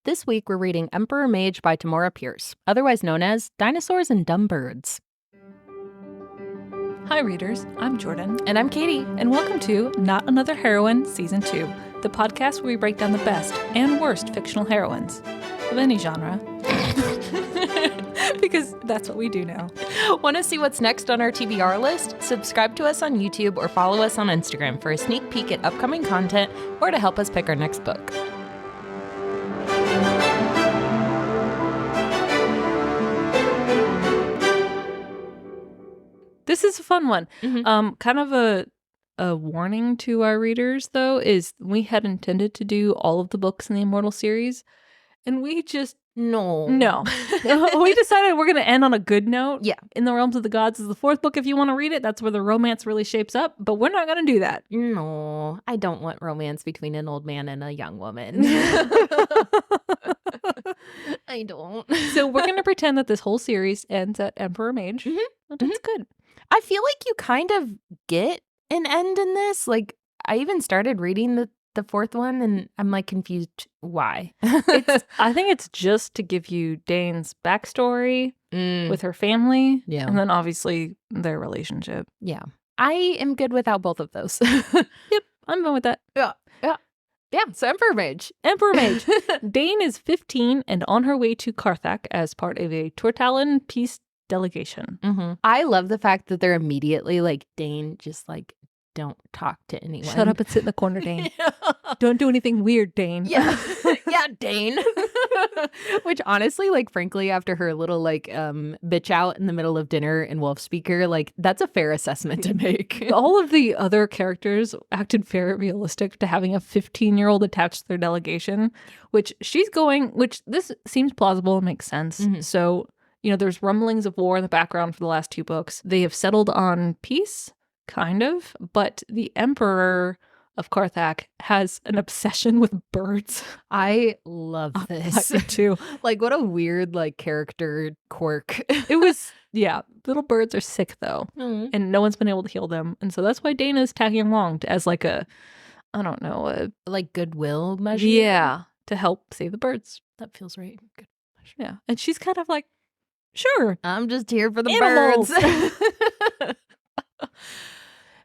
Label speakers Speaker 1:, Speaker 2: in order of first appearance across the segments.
Speaker 1: This week we're reading Emperor Mage by Tamora Pierce, otherwise known as Dinosaurs and Dumb Birds.
Speaker 2: Hi readers, I'm Jordan.
Speaker 1: And I'm Katie.
Speaker 2: And welcome to Not Another Heroine Season 2, the podcast where we break down the best and worst fictional heroines of any genre. Because that's what we do now.
Speaker 1: Want to see what's next on our TBR list? Subscribe to us on YouTube or follow us on Instagram for a sneak peek at upcoming content or to help us pick our next book.
Speaker 2: This is a fun one.
Speaker 1: Mm-hmm.
Speaker 2: Kind of a warning to our readers, though, is we had intended to do all of the books in the Immortals series, and we just
Speaker 1: No.
Speaker 2: we decided we're going to end on a good note.
Speaker 1: Yeah.
Speaker 2: In the Realms of the Gods is the fourth book if you want to read it. That's where the romance really shapes up, but we're not going to do that.
Speaker 1: No, I don't want romance between an old man and a young woman. I don't.
Speaker 2: So we're going to pretend that this whole series ends at Emperor Mage.
Speaker 1: Mm-hmm.
Speaker 2: That's good.
Speaker 1: I feel like you kind of get an end in this. Like, I even started reading the fourth one, and I'm like confused why.
Speaker 2: I think it's just to give you Daine's backstory with her family.
Speaker 1: Yeah.
Speaker 2: And then obviously their relationship.
Speaker 1: Yeah. I am good without both of those.
Speaker 2: Yep. I'm fine with that.
Speaker 1: Yeah, so Emperor Mage.
Speaker 2: Emperor Mage. Daine is 15 and on her way to Carthak as part of a Tortallan peace delegation.
Speaker 1: Mm-hmm. I love the fact that they're immediately like, Daine, just like, don't talk to anyone.
Speaker 2: Shut up and sit in the corner, Daine.
Speaker 1: Yeah.
Speaker 2: Don't do anything weird, Daine.
Speaker 1: Yeah. Yeah, Daine. Which honestly, like, frankly, after her little like bitch out in the middle of dinner in Wolf Speaker, like, that's a fair assessment to make.
Speaker 2: All of the other characters acted very realistic to having a 15-year-old attached to their delegation, which this seems plausible and makes sense.
Speaker 1: Mm-hmm.
Speaker 2: So, there's rumblings of war in the background for the last two books. They have settled on peace, kind of, but the Emperor of Carthak has an obsession with birds.
Speaker 1: I love this.
Speaker 2: I do too.
Speaker 1: Like, what a weird like character quirk.
Speaker 2: It was, yeah. Little birds are sick though, and no one's been able to heal them, and so that's why Daine is tagging along as like a
Speaker 1: like goodwill measure.
Speaker 2: Yeah, to help save the birds.
Speaker 1: That feels right. Good.
Speaker 2: Yeah, and she's kind of like, sure,
Speaker 1: I'm just here for the
Speaker 2: Animals.
Speaker 1: birds.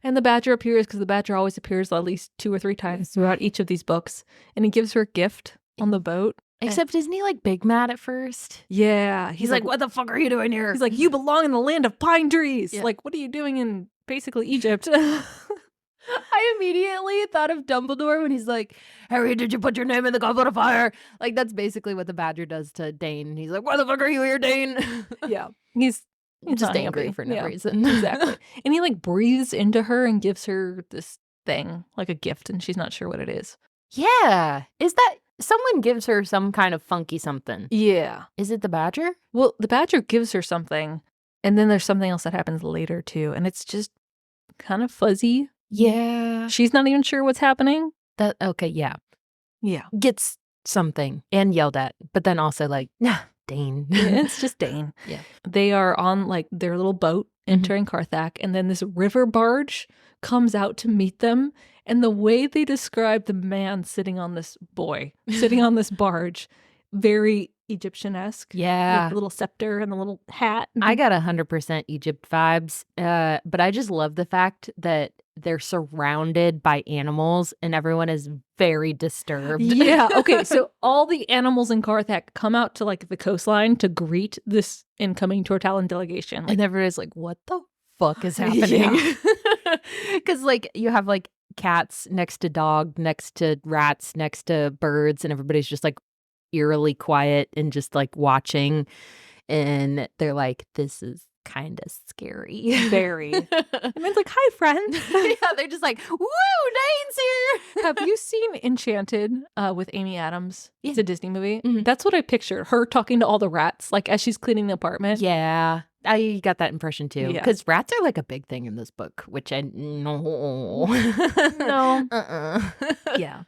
Speaker 2: And the badger appears because the badger always appears at least 2 or 3 times throughout each of these books, and he gives her a gift on the boat.
Speaker 1: Except isn't he like big mad at first?
Speaker 2: Yeah,
Speaker 1: He's like, what the fuck are you doing here?
Speaker 2: He's like, you belong in the land of pine trees.
Speaker 1: Yeah.
Speaker 2: Like, what are you doing in basically Egypt?
Speaker 1: I immediately thought of Dumbledore when he's like, Harry, did you put your name in the goblet of fire? Like, that's basically what the badger does to Daine. He's like, why the fuck are you here, Daine?
Speaker 2: Yeah, he's
Speaker 1: just
Speaker 2: not
Speaker 1: angry
Speaker 2: happy.
Speaker 1: for no
Speaker 2: Yeah,
Speaker 1: reason.
Speaker 2: Exactly. And he like breathes into her and gives her this thing, like a gift, and she's not sure what it is.
Speaker 1: Yeah. Is that someone gives her some kind of funky something?
Speaker 2: Yeah.
Speaker 1: Is it the badger?
Speaker 2: Well, the badger gives her something, and then there's something else that happens later too, and it's just kind of fuzzy.
Speaker 1: Yeah.
Speaker 2: She's not even sure what's happening.
Speaker 1: Okay, yeah.
Speaker 2: Yeah.
Speaker 1: Gets something and yelled at, but then also like, nah, Daine.
Speaker 2: It's just Daine.
Speaker 1: Yeah.
Speaker 2: They are on like their little boat entering Carthak, and then this river barge comes out to meet them. And the way they describe the man sitting on this barge, very Egyptian-esque.
Speaker 1: Yeah.
Speaker 2: With the little scepter and the little hat.
Speaker 1: I got 100% Egypt vibes, but I just love the fact that they're surrounded by animals and everyone is very disturbed.
Speaker 2: Yeah. Okay. So all the animals in Carthak come out to like the coastline to greet this incoming Tortallan delegation. Like,
Speaker 1: and everybody's like, what the fuck is happening? Because like you have like cats next to dog, next to rats, next to birds, and everybody's just like eerily quiet and just like watching. And they're like, this is kind of scary.
Speaker 2: Very. And it's like, hi, friend.
Speaker 1: Yeah, they're just like, woo, Daine's here.
Speaker 2: Have you seen Enchanted with Amy Adams?
Speaker 1: Yeah.
Speaker 2: It's a Disney movie.
Speaker 1: Mm-hmm.
Speaker 2: That's what I pictured. Her talking to all the rats, like as she's cleaning the apartment.
Speaker 1: Yeah. I got that impression too.
Speaker 2: Yeah.
Speaker 1: Because rats are like a big thing in this book, which I no.
Speaker 2: No. Yeah.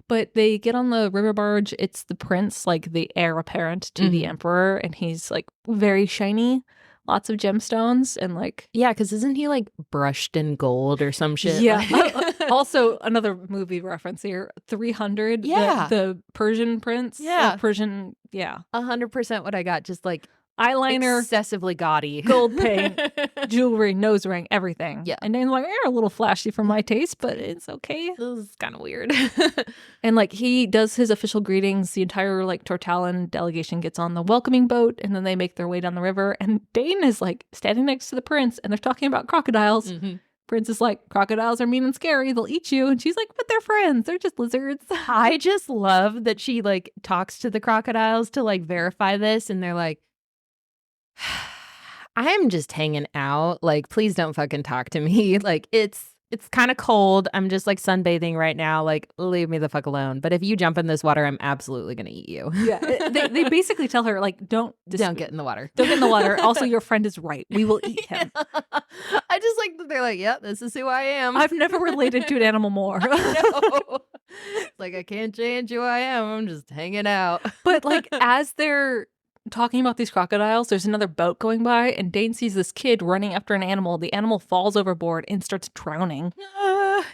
Speaker 2: But they get on the river barge. It's the prince, like the heir apparent to the emperor. And he's like very shiny, lots of gemstones. And like,
Speaker 1: yeah, because isn't he like brushed in gold or some shit?
Speaker 2: Yeah.
Speaker 1: Like-
Speaker 2: Also, another movie reference here, 300,
Speaker 1: Yeah.
Speaker 2: the Persian prince.
Speaker 1: Yeah.
Speaker 2: Persian, yeah.
Speaker 1: 100% what I got, just like
Speaker 2: Eyeliner,
Speaker 1: excessively gaudy.
Speaker 2: gold paint, jewelry, nose ring, everything.
Speaker 1: Yeah.
Speaker 2: And Daine's like, they're a little flashy for my taste, but it's okay.
Speaker 1: This is kind of weird.
Speaker 2: And like he does his official greetings. The entire like Tortalan delegation gets on the welcoming boat, and then they make their way down the river. And Daine is like standing next to the prince, and they're talking about crocodiles.
Speaker 1: Mm-hmm.
Speaker 2: Prince is like, crocodiles are mean and scary. They'll eat you. And she's like, but they're friends. They're just lizards.
Speaker 1: I just love that she like talks to the crocodiles to like verify this, and they're like, I'm just hanging out. Like, please don't fucking talk to me. Like, it's kind of cold. I'm just like sunbathing right now. Like, leave me the fuck alone. But if you jump in this water, I'm absolutely gonna eat you.
Speaker 2: Yeah. They basically tell her, like, don't
Speaker 1: get in the water.
Speaker 2: Don't get in the water. Also, your friend is right. We will eat him.
Speaker 1: I just like that they're like, yeah, this is who I am.
Speaker 2: I've never related to an animal more.
Speaker 1: No. It's like, I can't change who I am. I'm just hanging out.
Speaker 2: But like, as they're talking about these crocodiles, there's another boat going by, and Daine sees this kid running after an animal. The animal falls overboard and starts drowning.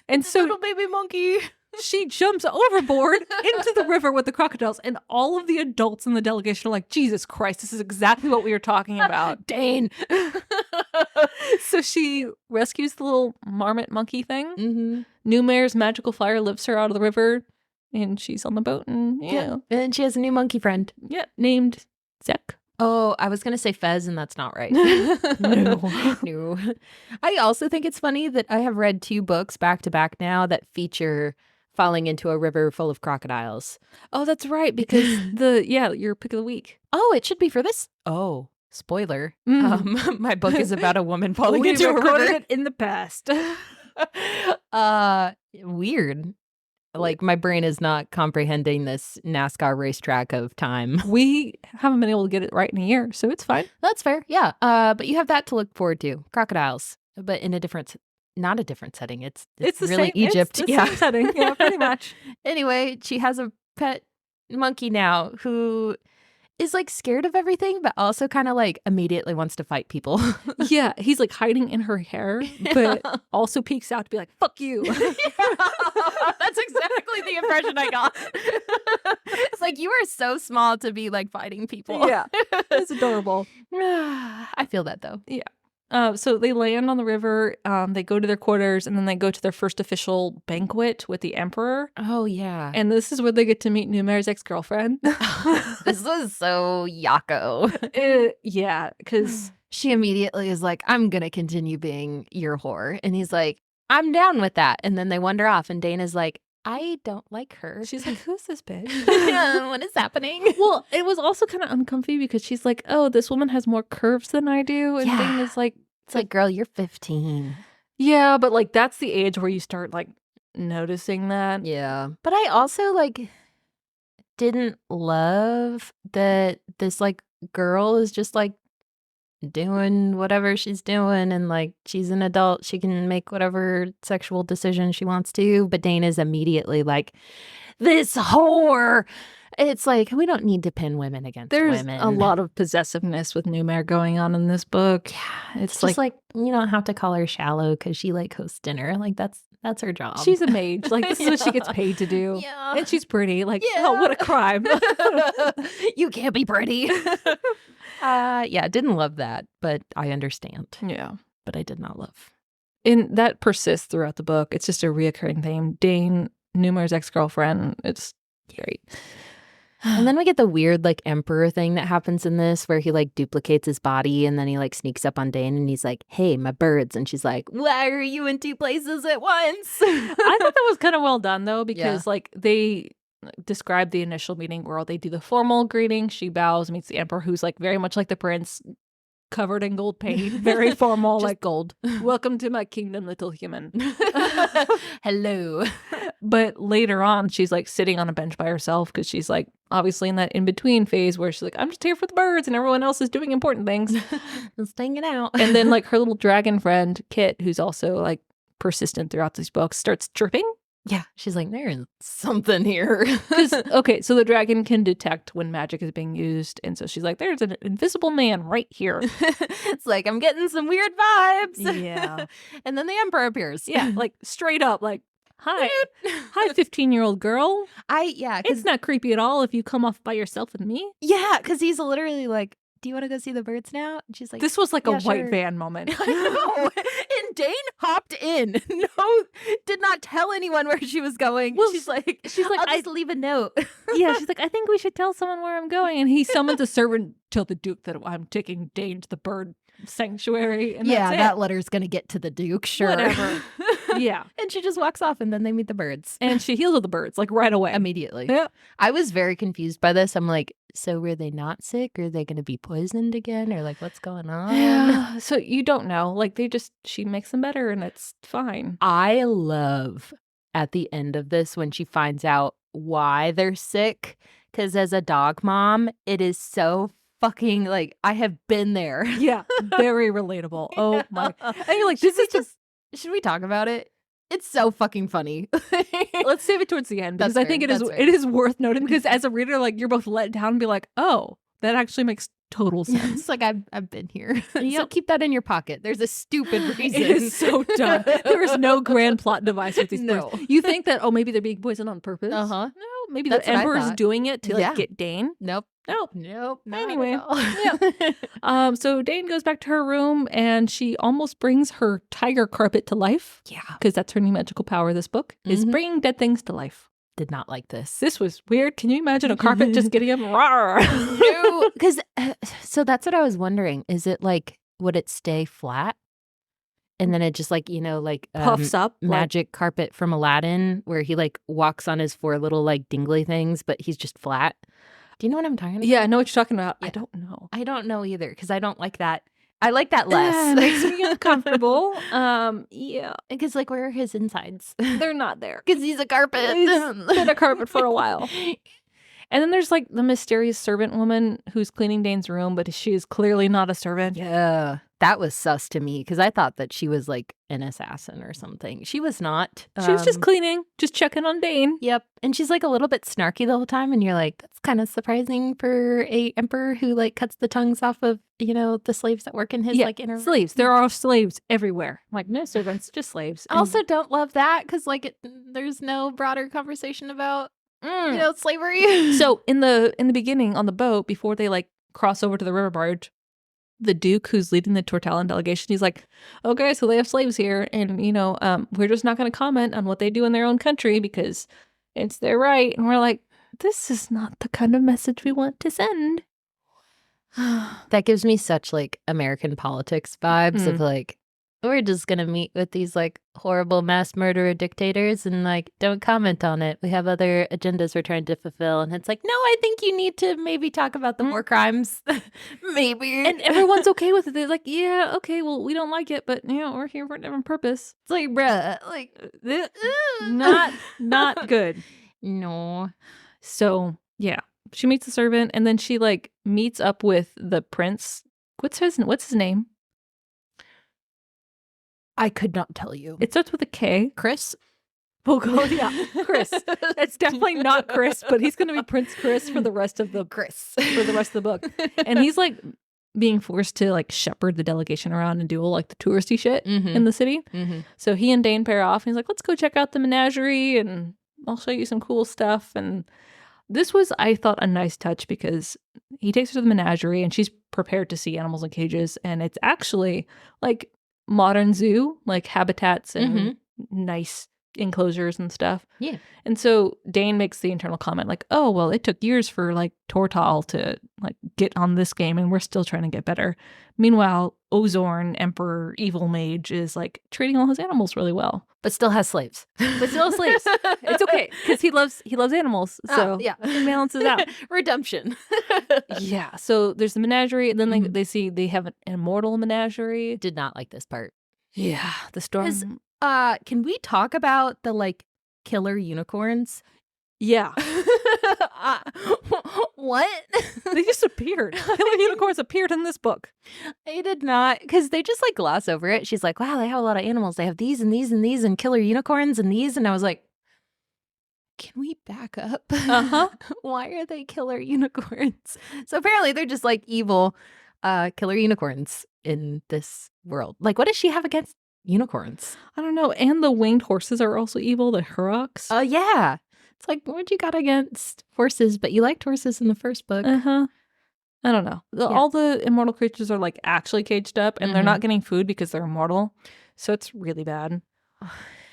Speaker 2: And so
Speaker 1: little baby monkey.
Speaker 2: she jumps overboard into the river with the crocodiles, and all of the adults in the delegation are like, Jesus Christ, this is exactly what we were talking about.
Speaker 1: Daine.
Speaker 2: So she rescues the little marmot monkey thing.
Speaker 1: Mm-hmm.
Speaker 2: Numair's magical fire lifts her out of the river, and she's on the boat, and yeah.
Speaker 1: And she has a new monkey friend.
Speaker 2: Yeah, named Zek.
Speaker 1: Oh, I was going to say Fez, and that's not right. No. I also think it's funny that I have read 2 books back to back now that feature falling into a river full of crocodiles.
Speaker 2: Oh, that's right, because your pick of the week.
Speaker 1: Oh, it should be for this. Oh, spoiler. My book is about a woman falling
Speaker 2: We
Speaker 1: into a
Speaker 2: recorded
Speaker 1: river.
Speaker 2: it in the past.
Speaker 1: Weird. Like, my brain is not comprehending this NASCAR racetrack of time.
Speaker 2: We haven't been able to get it right in a year, so it's fine.
Speaker 1: That's fair. Yeah. But you have that to look forward to. Crocodiles, but in not a different setting. It's
Speaker 2: the
Speaker 1: really
Speaker 2: same,
Speaker 1: Egypt.
Speaker 2: It's the same setting. Yeah, pretty much.
Speaker 1: Anyway, she has a pet monkey now who is like scared of everything, but also kind of like immediately wants to fight people.
Speaker 2: Yeah, he's like hiding in her hair, but also peeks out to be like, fuck you.
Speaker 1: Yeah, that's exactly the impression I got. It's like, you are so small to be like fighting people.
Speaker 2: Yeah, it's adorable.
Speaker 1: I feel that though.
Speaker 2: Yeah. So they land on the river, they go to their quarters, and then they go to their first official banquet with the emperor.
Speaker 1: Oh, yeah.
Speaker 2: And this is where they get to meet Numair's ex-girlfriend.
Speaker 1: This was so Yako.
Speaker 2: Yeah, because
Speaker 1: she immediately is like, I'm going to continue being your whore. And he's like, I'm down with that. And then they wander off, and Daine is like, I don't like her.
Speaker 2: She's like, who's this bitch?
Speaker 1: What is happening?
Speaker 2: Well, it was also kind of uncomfy because she's like, oh, this woman has more curves than I do. And Daine is like,
Speaker 1: it's like, girl, you're 15.
Speaker 2: Yeah, but like that's the age where you start like noticing that.
Speaker 1: Yeah. But I also like didn't love that this like girl is just like doing whatever she's doing, and like she's an adult, she can make whatever sexual decision she wants to, but Daine is immediately like, this whore. It's like, we don't need to pin women against women.
Speaker 2: There's a lot of possessiveness with Numair going on in this book.
Speaker 1: Yeah, it's just like you don't have to call her shallow because she like hosts dinner. Like that's her job.
Speaker 2: She's a mage. Like this is what she gets paid to do.
Speaker 1: Yeah.
Speaker 2: And she's pretty. Like, oh, what a crime.
Speaker 1: You can't be pretty. Yeah, didn't love that, but I understand.
Speaker 2: Yeah.
Speaker 1: But I did not love.
Speaker 2: And that persists throughout the book. It's just a reoccurring theme. Daine, Numair's ex-girlfriend. It's great.
Speaker 1: And then we get the weird like emperor thing that happens in this where he like duplicates his body, and then he like sneaks up on Daine and he's like, hey, my birds. And she's like, why are you in 2 places at once?
Speaker 2: I thought that was kind of well done though, because like they describe the initial meeting where they do the formal greeting. She bows, meets the emperor, who's like very much like the prince, covered in gold paint, very formal, like
Speaker 1: gold.
Speaker 2: Welcome to my kingdom, little human.
Speaker 1: Hello.
Speaker 2: But later on, she's like sitting on a bench by herself because she's like obviously in that in-between phase where she's like, I'm just here for the birds and everyone else is doing important things.
Speaker 1: Just hanging out.
Speaker 2: And then like her little dragon friend, Kit, who's also like persistent throughout these books, starts chirping.
Speaker 1: Yeah, she's like, there is something here.
Speaker 2: Okay, so the dragon can detect when magic is being used. And so she's like, there's an invisible man right here.
Speaker 1: It's like, I'm getting some weird vibes.
Speaker 2: Yeah.
Speaker 1: And then the emperor appears.
Speaker 2: Yeah, like straight up, like Hi. Hi, 15-year-old girl.
Speaker 1: Yeah, because
Speaker 2: It's not creepy at all if you come off by yourself with me.
Speaker 1: yeah, because he's literally like, do you want to go see the birds now? And she's like,
Speaker 2: This was like
Speaker 1: yeah,
Speaker 2: a white
Speaker 1: sure.
Speaker 2: van moment.
Speaker 1: I know. And Daine hopped in. No, did not tell anyone where she was going.
Speaker 2: Well,
Speaker 1: she's like,
Speaker 2: I'll
Speaker 1: just leave a note.
Speaker 2: Yeah, she's like, I think we should tell someone where I'm going. And he summons a servant, tell the Duke that I'm taking Daine to the bird sanctuary. And
Speaker 1: yeah,
Speaker 2: that's
Speaker 1: that letter's gonna get to the Duke, sure.
Speaker 2: Whatever. Yeah.
Speaker 1: And she just walks off, and then they meet the birds.
Speaker 2: And she heals the birds, like right away.
Speaker 1: Immediately.
Speaker 2: Yeah.
Speaker 1: I was very confused by this. I'm like, so were they not sick? Or are they going to be poisoned again? Or like, what's going on?
Speaker 2: Yeah. So you don't know. Like she makes them better and it's fine.
Speaker 1: I love at the end of this when she finds out why they're sick. Because as a dog mom, it is so fucking like, I have been there.
Speaker 2: Yeah. Very relatable. Oh my. And you're like, this is just.
Speaker 1: Should we talk about it? It's so fucking funny.
Speaker 2: Let's save it towards the end because
Speaker 1: That's
Speaker 2: I think
Speaker 1: fair,
Speaker 2: it is worth noting because as a reader, like you're both let down and be like, oh, that actually makes total sense.
Speaker 1: It's like I've been here. So
Speaker 2: Yep.
Speaker 1: keep that in your pocket. There's a stupid reason.
Speaker 2: It is so dumb. There is no grand plot device with these
Speaker 1: No.
Speaker 2: birds. You think that, oh, maybe they're being poisoned on purpose?
Speaker 1: Uh-huh.
Speaker 2: No, maybe
Speaker 1: That's
Speaker 2: the
Speaker 1: what I
Speaker 2: Emperor's
Speaker 1: thought.
Speaker 2: doing it to like
Speaker 1: Yeah.
Speaker 2: get Daine.
Speaker 1: Nope.
Speaker 2: Nope.
Speaker 1: Nope.
Speaker 2: Anyway,
Speaker 1: yeah.
Speaker 2: So Daine goes back to her room and she almost brings her tiger carpet to life.
Speaker 1: Yeah.
Speaker 2: Because that's her new magical power, this book, is
Speaker 1: Mhm.
Speaker 2: bringing dead things to life.
Speaker 1: Did not like this.
Speaker 2: This was weird. Can you imagine a carpet just getting up? Rawr.
Speaker 1: No, because so that's what I was wondering. Is it like, would it stay flat? And then it just like, like
Speaker 2: Puffs up.
Speaker 1: magic carpet from Aladdin where he like walks on his 4 little like dingly things, but he's just flat. Do you know what I'm talking about?
Speaker 2: Yeah, I know what you're talking about.
Speaker 1: Yeah.
Speaker 2: I don't know.
Speaker 1: I don't know either because I don't like that. I like that less.
Speaker 2: Makes me uncomfortable. Yeah.
Speaker 1: Because like, where are his insides?
Speaker 2: They're not there.
Speaker 1: Because he's a carpet.
Speaker 2: He's been a carpet for a while. And then there's like the mysterious servant woman who's cleaning Daine's room, but she is clearly not a servant.
Speaker 1: Yeah, that was sus to me because I thought that she was like an assassin or something. She was not.
Speaker 2: She was just cleaning, just checking on Daine.
Speaker 1: Yep. And she's like a little bit snarky the whole time. And you're like, that's kind of surprising for a emperor who like cuts the tongues off of, the slaves that work in his like inner
Speaker 2: slaves. There are slaves everywhere. Like no servants, just slaves.
Speaker 1: I also don't love that because like there's no broader conversation about, slavery.
Speaker 2: So in the beginning on the boat, before they like cross over to the river barge, the Duke who's leading the Tortalan delegation, he's like, okay, so they have slaves here. And, we're just not going to comment on what they do in their own country because it's their right. And we're like, this is not the kind of message we want to send.
Speaker 1: That gives me such like American politics vibes of like, we're just going to meet with these like horrible mass murderer dictators and like don't comment on it. We have other agendas we're trying to fulfill. And it's like, no, I think you need to maybe talk about the war crimes. Maybe.
Speaker 2: And everyone's okay with it. They're like, yeah, okay, well, we don't like it, but we're here for a different purpose.
Speaker 1: It's like, bruh, like
Speaker 2: not good.
Speaker 1: No.
Speaker 2: So yeah, she meets the servant and then she like meets up with the prince. What's his name?
Speaker 1: I could not tell you.
Speaker 2: It starts with a K.
Speaker 1: Chris?
Speaker 2: Yeah, Chris. It's definitely not Chris, but he's going to be Prince Chris for the rest of the book. And he's like being forced to like shepherd the delegation around and do all like the touristy shit in the city. Mm-hmm. So he and Daine pair off. And he's like, let's go check out the menagerie and I'll show you some cool stuff. And this was, I thought, a nice touch because he takes her to the menagerie and she's prepared to see animals in cages. And it's actually like modern zoo, like habitats and nice enclosures and stuff.
Speaker 1: Yeah.
Speaker 2: And so Daine makes the internal comment like, oh, well, it took years for like Tortal to like get on this game and we're still trying to get better. Meanwhile, Ozorn, Emperor, Evil Mage, is like treating all his animals really well.
Speaker 1: But still has slaves.
Speaker 2: It's okay because he loves animals. So
Speaker 1: yeah.
Speaker 2: It balances out.
Speaker 1: Redemption.
Speaker 2: Yeah. So there's the menagerie and then they see they have an immortal menagerie.
Speaker 1: Did not like this part.
Speaker 2: Yeah. The storm.
Speaker 1: Can we talk about the like killer unicorns?
Speaker 2: Yeah.
Speaker 1: What?
Speaker 2: They just appeared. Killer unicorns appeared in this book.
Speaker 1: I did not, because they just like gloss over it. She's like, wow, they have a lot of animals. They have these and these and these and killer unicorns and these. And I was like, can we back up? Why are they killer unicorns? So apparently they're just like evil killer unicorns in this world. Like, what does she have against unicorns?
Speaker 2: I don't know. And the winged horses are also evil, the Huroks.
Speaker 1: Yeah. It's like, what you got against horses? But you liked horses in the first book.
Speaker 2: Uh-huh. I don't know.
Speaker 1: Yeah.
Speaker 2: All the immortal creatures are like actually caged up, and they're
Speaker 1: Mhm.
Speaker 2: not getting food because they're immortal. So it's really bad.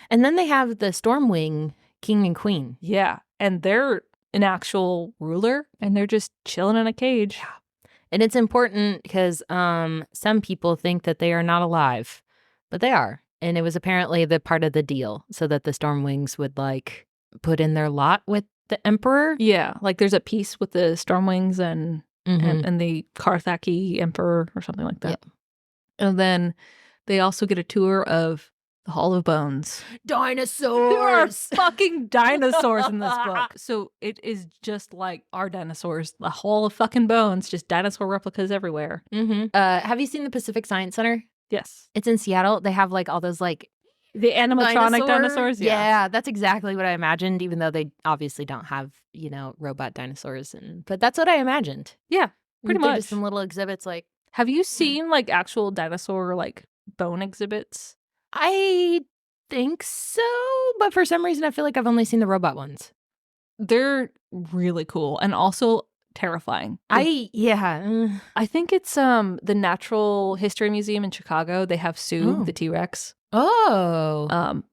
Speaker 1: And then they have the Stormwing king and queen.
Speaker 2: Yeah. And they're an actual ruler, and they're just chilling in a cage.
Speaker 1: Yeah. And it's important because some people think that they are not alive, but they are. And it was apparently the part of the deal so that the Stormwings would like put in their lot with the Emperor.
Speaker 2: Yeah. Like there's a peace with the Stormwings and
Speaker 1: Mhm.
Speaker 2: and the Karthaki Emperor or something like that.
Speaker 1: Yeah.
Speaker 2: And then they also get a tour of the Hall of Bones.
Speaker 1: Dinosaurs!
Speaker 2: There are fucking dinosaurs in this book. So it is just like our dinosaurs. The Hall of fucking Bones, just dinosaur replicas everywhere.
Speaker 1: Mm-hmm. Have you seen the Pacific Science Center?
Speaker 2: Yes.
Speaker 1: It's in Seattle. They have like all those like
Speaker 2: the animatronic dinosaurs.
Speaker 1: Yeah, that's exactly what I imagined, even though they obviously don't have, robot dinosaurs. But that's what I imagined.
Speaker 2: Yeah, pretty
Speaker 1: They're
Speaker 2: much.
Speaker 1: just some little exhibits like.
Speaker 2: Have you seen like actual dinosaur like bone exhibits?
Speaker 1: I think so, but for some reason I feel like I've only seen the robot ones.
Speaker 2: They're really cool and also terrifying.
Speaker 1: I
Speaker 2: think it's the Natural History Museum in Chicago. They have Sue, the T-Rex.
Speaker 1: Oh.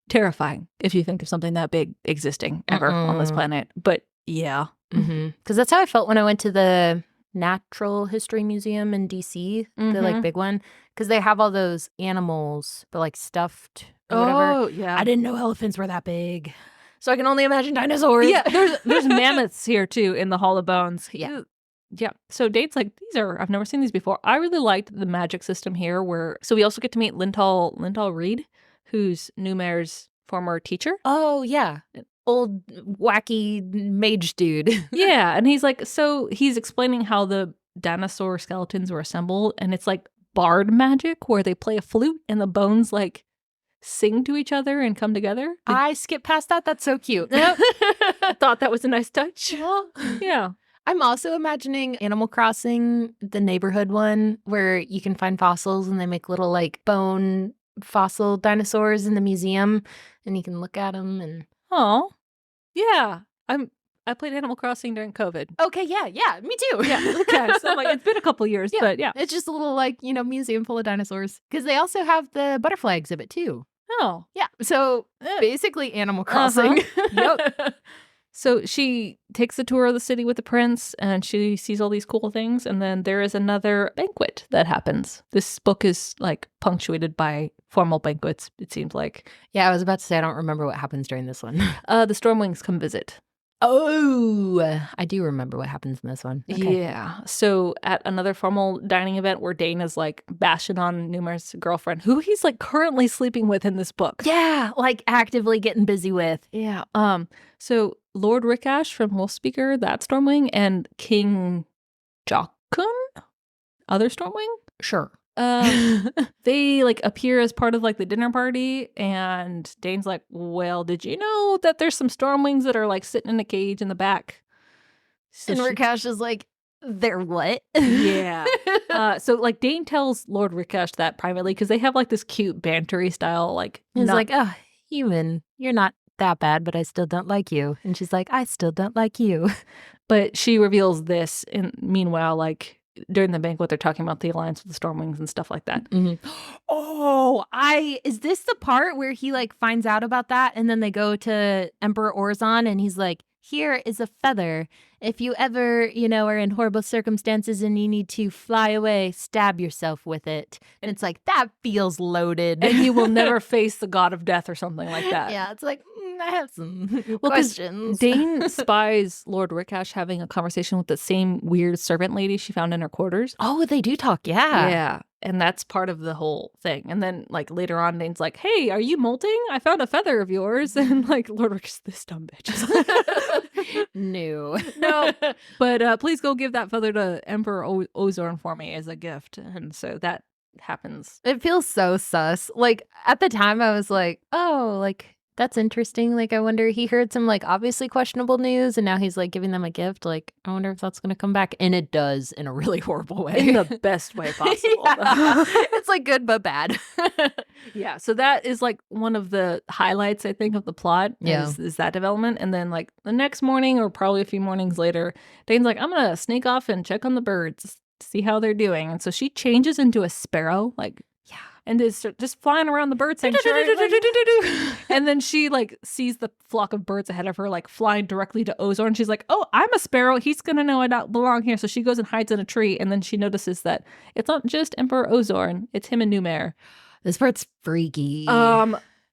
Speaker 2: Terrifying if you think of something that big existing ever on this planet. But yeah.
Speaker 1: Because that's how I felt when I went to the Natural History Museum in DC, the like big one, because they have all those animals, but like stuffed or whatever.
Speaker 2: Oh, yeah.
Speaker 1: I didn't know elephants were that big. So I can only imagine dinosaurs.
Speaker 2: Yeah, there's mammoths here too in the Hall of Bones.
Speaker 1: Yeah.
Speaker 2: Yeah. So Daine's like, I've never seen these before. I really liked the magic system here so we also get to meet Lintal Reed, who's Numair's former teacher.
Speaker 1: Oh, yeah. Old wacky mage dude.
Speaker 2: Yeah. And he's like, so he's explaining how the dinosaur skeletons were assembled, and it's like bard magic where they play a flute and the bones like sing to each other and come together.
Speaker 1: I skipped past that. That's so cute.
Speaker 2: I thought that was a nice touch.
Speaker 1: Well,
Speaker 2: yeah.
Speaker 1: I'm also imagining Animal Crossing, the neighborhood one, where you can find fossils and they make little like bone fossil dinosaurs in the museum and you can look at them and.
Speaker 2: Oh, yeah. I played Animal Crossing during COVID.
Speaker 1: Okay, yeah, me too.
Speaker 2: Yeah, okay. So I'm like, it's been a couple years, but yeah.
Speaker 1: It's just a little like, museum full of dinosaurs. Because they also have the butterfly exhibit too.
Speaker 2: Oh.
Speaker 1: Yeah, so basically Animal Crossing.
Speaker 2: Yep. So she takes a tour of the city with the prince and she sees all these cool things. And then there is another banquet that happens. This book is like punctuated by formal banquets, it seems like.
Speaker 1: Yeah, I was about to say, I don't remember what happens during this one.
Speaker 2: The Stormwings come visit.
Speaker 1: Oh, I do remember what happens in this one.
Speaker 2: Okay. Yeah. So at another formal dining event where Daine is like bashing on Numair's girlfriend, who he's like currently sleeping with in this book.
Speaker 1: Yeah, like actively getting busy with.
Speaker 2: Yeah. So Lord Rickash from Wolfspeaker, that Stormwing, and King Jockun, other Stormwing.
Speaker 1: Sure.
Speaker 2: They like appear as part of like the dinner party, and Daine's like, well, did you know that there's some Stormwings that are like sitting in a cage in the back?
Speaker 1: So and Rickash is like, they're what?
Speaker 2: Yeah. So like Daine tells Lord Rickash that privately because they have like this cute bantery style, like
Speaker 1: he's like, oh, human, you're not that bad, but I still don't like you. And she's like, I still don't like you.
Speaker 2: But she reveals this, and meanwhile, like during the banquet, they're talking about the alliance with the Stormwings and stuff like that.
Speaker 1: Oh, is this the part where he like finds out about that and then they go to Emperor Orzon and he's like, here is a feather. If you ever, are in horrible circumstances and you need to fly away, stab yourself with it. And it's like, that feels loaded.
Speaker 2: And you will never face the god of death or something like that.
Speaker 1: Yeah, it's like, I have some questions.
Speaker 2: Daine spies Lord Rickash having a conversation with the same weird servant lady she found in her quarters.
Speaker 1: Oh, they do talk, yeah.
Speaker 2: Yeah. And that's part of the whole thing. And then, like, later on, Daine's like, hey, are you molting? I found a feather of yours. And, like, Lord Rickash, this dumb bitch.
Speaker 1: No.
Speaker 2: But please go give that feather to Emperor Ozorn for me as a gift. And so that happens.
Speaker 1: It feels so sus. Like, at the time, I was like, oh, like, That's interesting. Like, I wonder, he heard some, like, obviously questionable news, and now he's, like, giving them a gift. Like, I wonder if that's going to come back. And it does in a really horrible way.
Speaker 2: In the best way possible.
Speaker 1: Yeah. It's, like, good but bad.
Speaker 2: Yeah, so that is, like, one of the highlights, I think, of the plot is that development. And then, like, the next morning or probably a few mornings later, Daine's like, I'm going to sneak off and check on the birds, see how they're doing. And so she changes into a sparrow, like, and is just flying around the bird sanctuary. And then she, like, sees the flock of birds ahead of her, like, flying directly to Ozorn. And she's like, oh, I'm a sparrow. He's going to know I don't belong here. So she goes and hides in a tree. And then she notices that it's not just Emperor Ozorn. It's him and Numair.
Speaker 1: This part's freaky.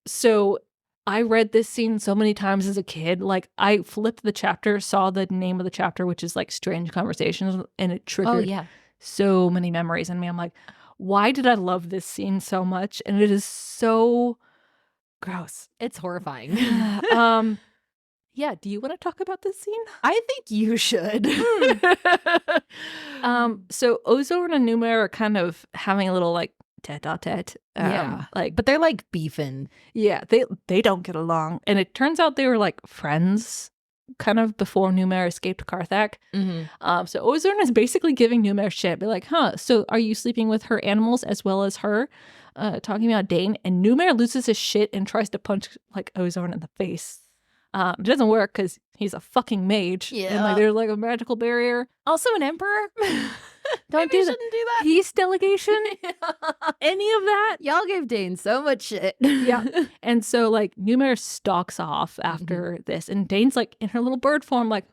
Speaker 2: So I read this scene so many times as a kid. Like, I flipped the chapter, saw the name of the chapter, which is, like, Strange Conversations. And it triggered so many memories in me. I'm like, why did I love this scene so much? And it is so gross.
Speaker 1: It's horrifying.
Speaker 2: Yeah, do you want to talk about this scene?
Speaker 1: I think you should.
Speaker 2: So Ozorn and Numair are kind of having a little, like, tete-a-tete.
Speaker 1: But they're, like, beefing.
Speaker 2: Yeah, they don't get along. And it turns out they were, like, friends kind of before Numair escaped Karthak. So Ozorn is basically giving Numair shit. Be like, so are you sleeping with her animals as well as her? Talking about Daine. And Numair loses his shit and tries to punch, like, Ozorn in the face. It doesn't work because he's a fucking mage.
Speaker 1: Yeah.
Speaker 2: And, like, there's, like, a magical shbarrier.
Speaker 1: Also an emperor.
Speaker 2: Shouldn't do that. Peace delegation. Any of that.
Speaker 1: Y'all gave Daine so much shit.
Speaker 2: Yeah. And so, like, Numair stalks off after this. And Daine's, like, in her little bird form, like,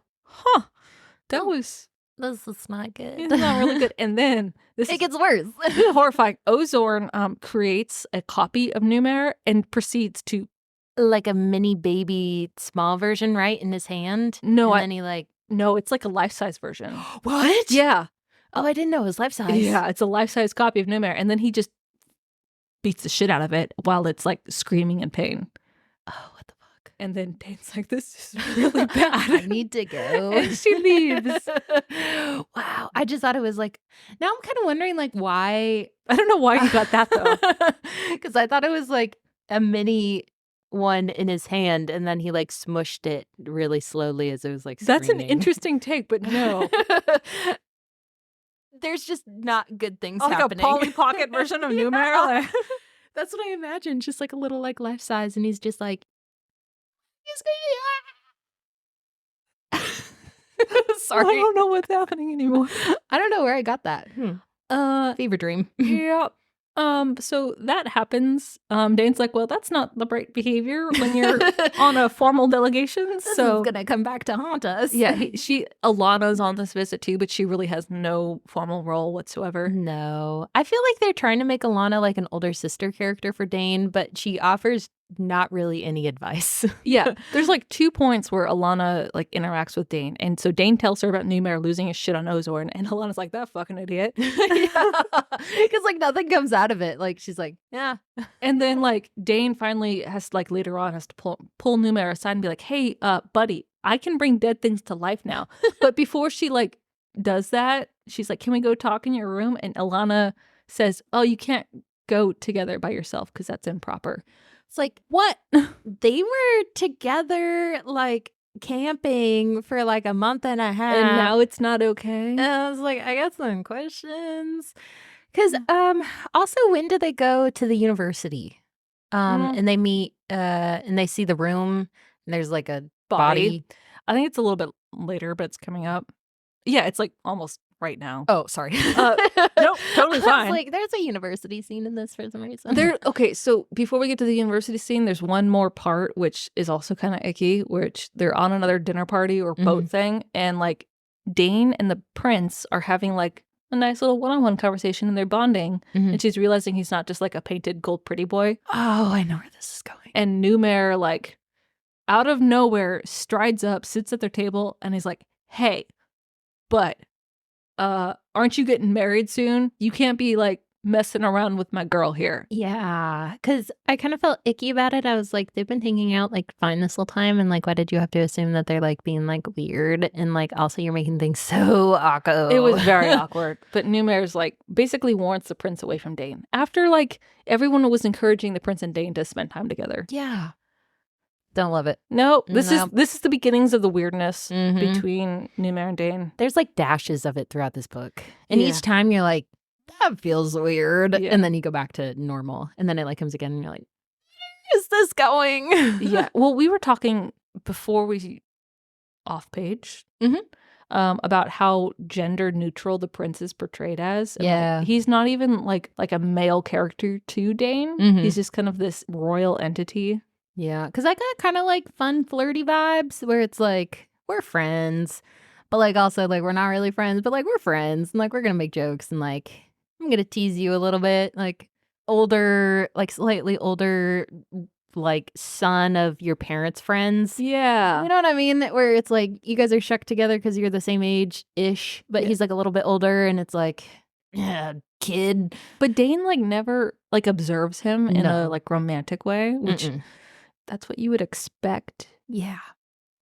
Speaker 2: that was...
Speaker 1: This is not good.
Speaker 2: It's not really good. And then...
Speaker 1: It gets worse.
Speaker 2: Horrifying. Ozorn creates a copy of Numair and proceeds to...
Speaker 1: Like a mini baby small version, right? In his hand?
Speaker 2: No,
Speaker 1: and then he, like...
Speaker 2: No, it's like a life-size version.
Speaker 1: What?
Speaker 2: Yeah.
Speaker 1: Oh, I didn't know it was life-size.
Speaker 2: Yeah, it's a life-size copy of Numair. And then he just beats the shit out of it while it's, like, screaming in pain.
Speaker 1: Oh, what the fuck?
Speaker 2: And then Daine's like, this is really bad.
Speaker 1: I need to go.
Speaker 2: And she leaves.
Speaker 1: Wow. I just thought it was, like... Now I'm kind of wondering, like, why...
Speaker 2: I don't know why you got that, though.
Speaker 1: Because I thought it was, like, a mini... one in his hand, and then he, like, smushed it really slowly as it was, like, screaming.
Speaker 2: That's an interesting take, but no.
Speaker 1: There's just not good things
Speaker 2: like
Speaker 1: happening.
Speaker 2: A Polly Pocket version of Numair.
Speaker 1: That's what I imagine. Just, like, a little, like, life size, and he's just like, sorry.
Speaker 2: I don't know what's happening anymore.
Speaker 1: I don't know where I got that. Fever dream.
Speaker 2: Yeah. So that happens. Daine's like, well, that's not the right behavior when you're on a formal delegation.
Speaker 1: This is gonna come back to haunt us.
Speaker 2: Yeah, Alana's on this visit too, but she really has no formal role whatsoever.
Speaker 1: No. I feel like they're trying to make Alana like an older sister character for Daine, but she offers not really any advice.
Speaker 2: Yeah, there's like 2 points where Alana like interacts with Daine, and so Daine tells her about Numair losing his shit on Ozorn, and Alana's like, that fucking idiot.
Speaker 1: Because like nothing comes out of it. Like she's like, yeah.
Speaker 2: And then like Daine finally has like later on has to pull Numair aside and be like, hey, buddy, I can bring dead things to life now. But before she like does that, she's like, can we go talk in your room? And Alana says, oh, you can't go together by yourself because that's improper.
Speaker 1: It's like, what? They were together, like, camping for, like, a month and a half.
Speaker 2: And now it's not okay?
Speaker 1: And I was like, I got some questions. Because, also, when do they go to the university? And they meet, and they see the room, and there's, like, a body.
Speaker 2: I think it's a little bit later, but it's coming up. Yeah, it's, like, almost right now.
Speaker 1: Oh, sorry.
Speaker 2: Nope, totally fine.
Speaker 1: Like, there's a university scene in this for some reason.
Speaker 2: Okay, so before we get to the university scene, there's one more part which is also kind of icky, which they're on another dinner party or boat thing, and like Daine and the prince are having like a nice little one-on-one conversation, and they're bonding, and she's realizing he's not just like a painted gold pretty boy.
Speaker 1: Oh, I know where this is going.
Speaker 2: And Numair, like, out of nowhere, strides up, sits at their table, and he's like, hey, but aren't you getting married soon? You can't be like messing around with my girl here.
Speaker 1: Yeah, because I kind of felt icky about it. I was like, they've been hanging out like fine this whole time, and like, why did you have to assume that they're like being like weird? And like, also you're making things so awkward.
Speaker 2: It was very awkward. But Numair's like basically warns the prince away from Daine after like everyone was encouraging the prince and Daine to spend time together.
Speaker 1: Yeah. Don't love it.
Speaker 2: No, this
Speaker 1: No.
Speaker 2: is the beginnings of the weirdness
Speaker 1: Mhm.
Speaker 2: between Numair and Daine.
Speaker 1: There's like dashes of it throughout this book. And
Speaker 2: Yeah.
Speaker 1: each time you're like, that feels weird.
Speaker 2: Yeah.
Speaker 1: And then you go back to normal. And then it like comes again and you're like, where is this going?
Speaker 2: Yeah. Well, we were talking before we off page
Speaker 1: Mhm.
Speaker 2: about how gender neutral the prince is portrayed as. And, like,
Speaker 1: Yeah.
Speaker 2: he's not even like a male character to Daine.
Speaker 1: Mhm.
Speaker 2: He's just kind of this royal entity.
Speaker 1: Yeah. Because I got kind of like fun, flirty vibes where it's like, we're friends. But like also like, we're not really friends, but like, we're friends. And like, we're going to make jokes and like, I'm going to tease you a little bit. Like, older, like slightly older, like son of your parents' friends.
Speaker 2: Yeah.
Speaker 1: You know what I mean? Where it's like you guys are shucked together because you're the same age-ish, but
Speaker 2: Yeah.
Speaker 1: he's like a little bit older and it's like, yeah, kid.
Speaker 2: But Daine like never like observes him in a
Speaker 1: No.
Speaker 2: like romantic way, which that's what you would expect.
Speaker 1: Yeah.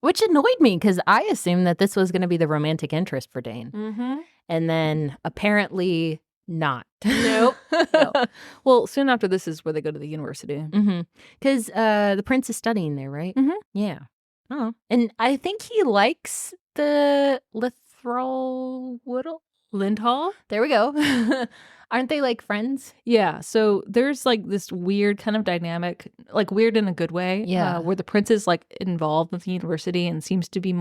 Speaker 1: Which annoyed me because I assumed that this was going to be the romantic interest for Daine.
Speaker 2: Mm-hmm.
Speaker 1: And then apparently not.
Speaker 2: Nope. No. Well, soon after this is where they go to the university.
Speaker 1: Because the prince is studying there, right?
Speaker 2: Mhm.
Speaker 1: Yeah. Oh. And I think he likes the Lithrol Woodle.
Speaker 2: Lindhall?
Speaker 1: There we go. Aren't they like friends?
Speaker 2: Yeah. So there's like this weird kind of dynamic, like weird in a good way.
Speaker 1: Yeah.
Speaker 2: Where the prince is like involved with the university and seems to be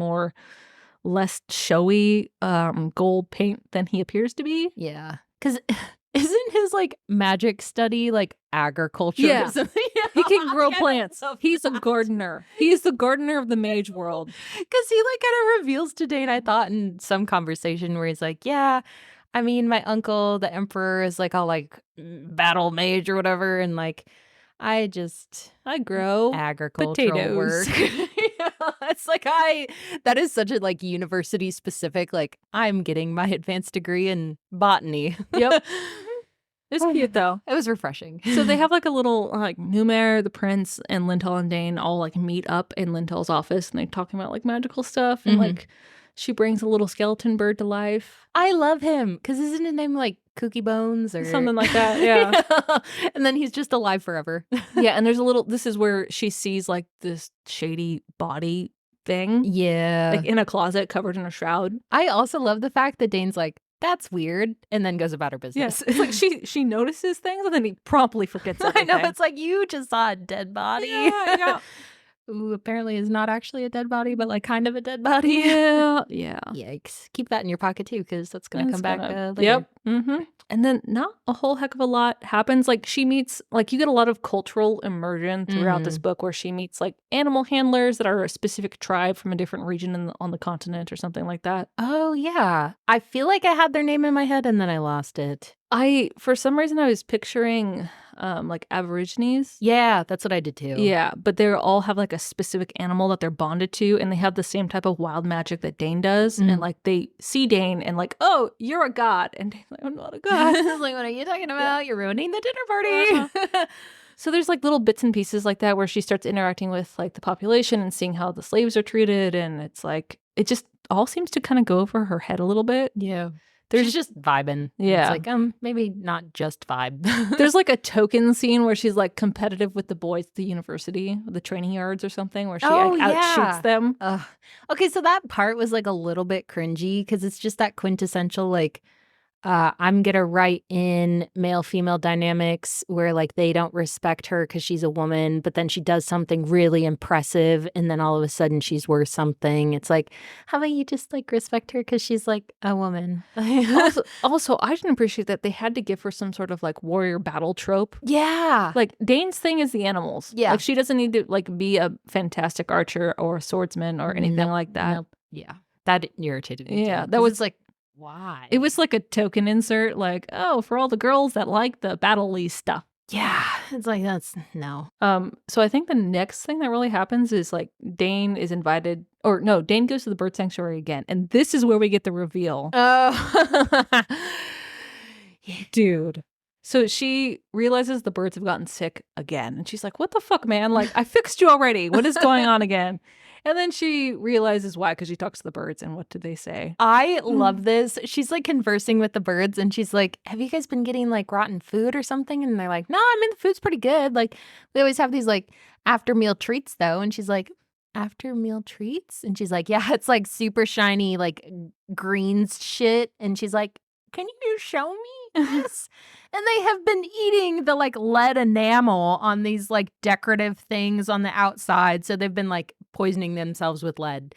Speaker 2: less showy gold paint than he appears to be.
Speaker 1: Yeah. Because isn't his like magic study like agriculture?
Speaker 2: Yeah.
Speaker 1: Or something?
Speaker 2: He can grow
Speaker 1: Yeah,
Speaker 2: plants.
Speaker 1: love
Speaker 2: He's a
Speaker 1: that.
Speaker 2: gardener. He's the gardener of the mage world.
Speaker 1: Because he like kind of reveals to Daine, I thought, in some conversation where he's like, yeah, I mean, my uncle, the emperor, is like all like battle mage or whatever. And like, I
Speaker 2: grow
Speaker 1: agricultural work.
Speaker 2: potatoes.
Speaker 1: It's like, that is such a like university specific, like, I'm getting my advanced degree in botany.
Speaker 2: Yep. It's cute though.
Speaker 1: It was refreshing.
Speaker 2: So they have like a little like Numair, the prince, and Lindhall and Daine all like meet up in Lindhall's office and they're talking about like magical stuff and like she brings a little skeleton bird to life.
Speaker 1: I love him because isn't his name like Cookie Bones or
Speaker 2: Something like that, yeah.
Speaker 1: And then he's just alive forever.
Speaker 2: Yeah, and there's this is where she sees like this shady body thing.
Speaker 1: Yeah.
Speaker 2: Like in a closet covered in a shroud.
Speaker 1: I also love the fact that Daine's like, that's weird, and then goes about her business.
Speaker 2: Yes, it's like she notices things and then he promptly forgets everything.
Speaker 1: I know, it's like you just saw a dead body.
Speaker 2: Yeah.
Speaker 1: Who apparently is not actually a dead body, but like kind of a dead body.
Speaker 2: Yeah.
Speaker 1: Yikes. Keep that in your pocket too, because that's going to
Speaker 2: It's
Speaker 1: come back
Speaker 2: gonna-
Speaker 1: later.
Speaker 2: Yep. Mm-hmm. And then not a whole heck of a lot happens. Like she meets, like you get a lot of cultural immersion throughout this book where she meets like animal handlers that are a specific tribe from a different region on the continent or something like that.
Speaker 1: Oh, yeah. I feel like I had their name in my head and then I lost it.
Speaker 2: For some reason, I was picturing like Aborigines.
Speaker 1: Yeah, that's what I did too.
Speaker 2: Yeah, but they all have like a specific animal that they're bonded to, and they have the same type of wild magic that Daine does. And like they see Daine and like, oh, you're a god, and Daine's like, I'm not a god.
Speaker 1: It's like, what are you talking about? You're ruining the dinner party.
Speaker 2: So there's like little bits and pieces like that where she starts interacting with like the population and seeing how the slaves are treated, and it's like it just all seems to kind of go over her head a little bit.
Speaker 1: Yeah. She's just vibing.
Speaker 2: Yeah.
Speaker 1: It's like, maybe not just vibe.
Speaker 2: There's like a token scene where she's like competitive with the boys at the university, the training yards or something, where she outshoots them.
Speaker 1: Okay, so that part was like a little bit cringy because it's just that quintessential like, I'm gonna write in male-female dynamics where like they don't respect her because she's a woman, but then she does something really impressive and then all of a sudden she's worth something. It's like, how about you just like respect her because she's like a woman?
Speaker 2: Also, I didn't appreciate that they had to give her some sort of like warrior battle trope.
Speaker 1: Yeah.
Speaker 2: Like Daine's thing is the animals.
Speaker 1: Yeah.
Speaker 2: Like she doesn't need to like be a fantastic archer or a swordsman or anything like that.
Speaker 1: Nope. Yeah. That irritated me.
Speaker 2: Yeah,
Speaker 1: too,
Speaker 2: that
Speaker 1: 'cause
Speaker 2: was
Speaker 1: it's like, why?
Speaker 2: It was like a token insert, like, oh, for all the girls that like the battle-y stuff.
Speaker 1: Yeah. It's like, that's no.
Speaker 2: So I think the next thing that really happens is like Daine is invited, or no, Daine goes to the bird sanctuary again. And this is where we get the reveal.
Speaker 1: Oh.
Speaker 2: Dude. So she realizes the birds have gotten sick again. And she's like, what the fuck, man? Like, I fixed you already. What is going on again? And then she realizes why, because she talks to the birds. And what do they say?
Speaker 1: I love this. She's like conversing with the birds and she's like, have you guys been getting like rotten food or something? And they're like, no, I mean, the food's pretty good. Like, we always have these like after meal treats though. And she's like, after meal treats? And she's like, yeah, it's like super shiny, like greens shit. And she's like, can you show me this? And they have been eating the like lead enamel on these like decorative things on the outside. So they've been like poisoning themselves with lead.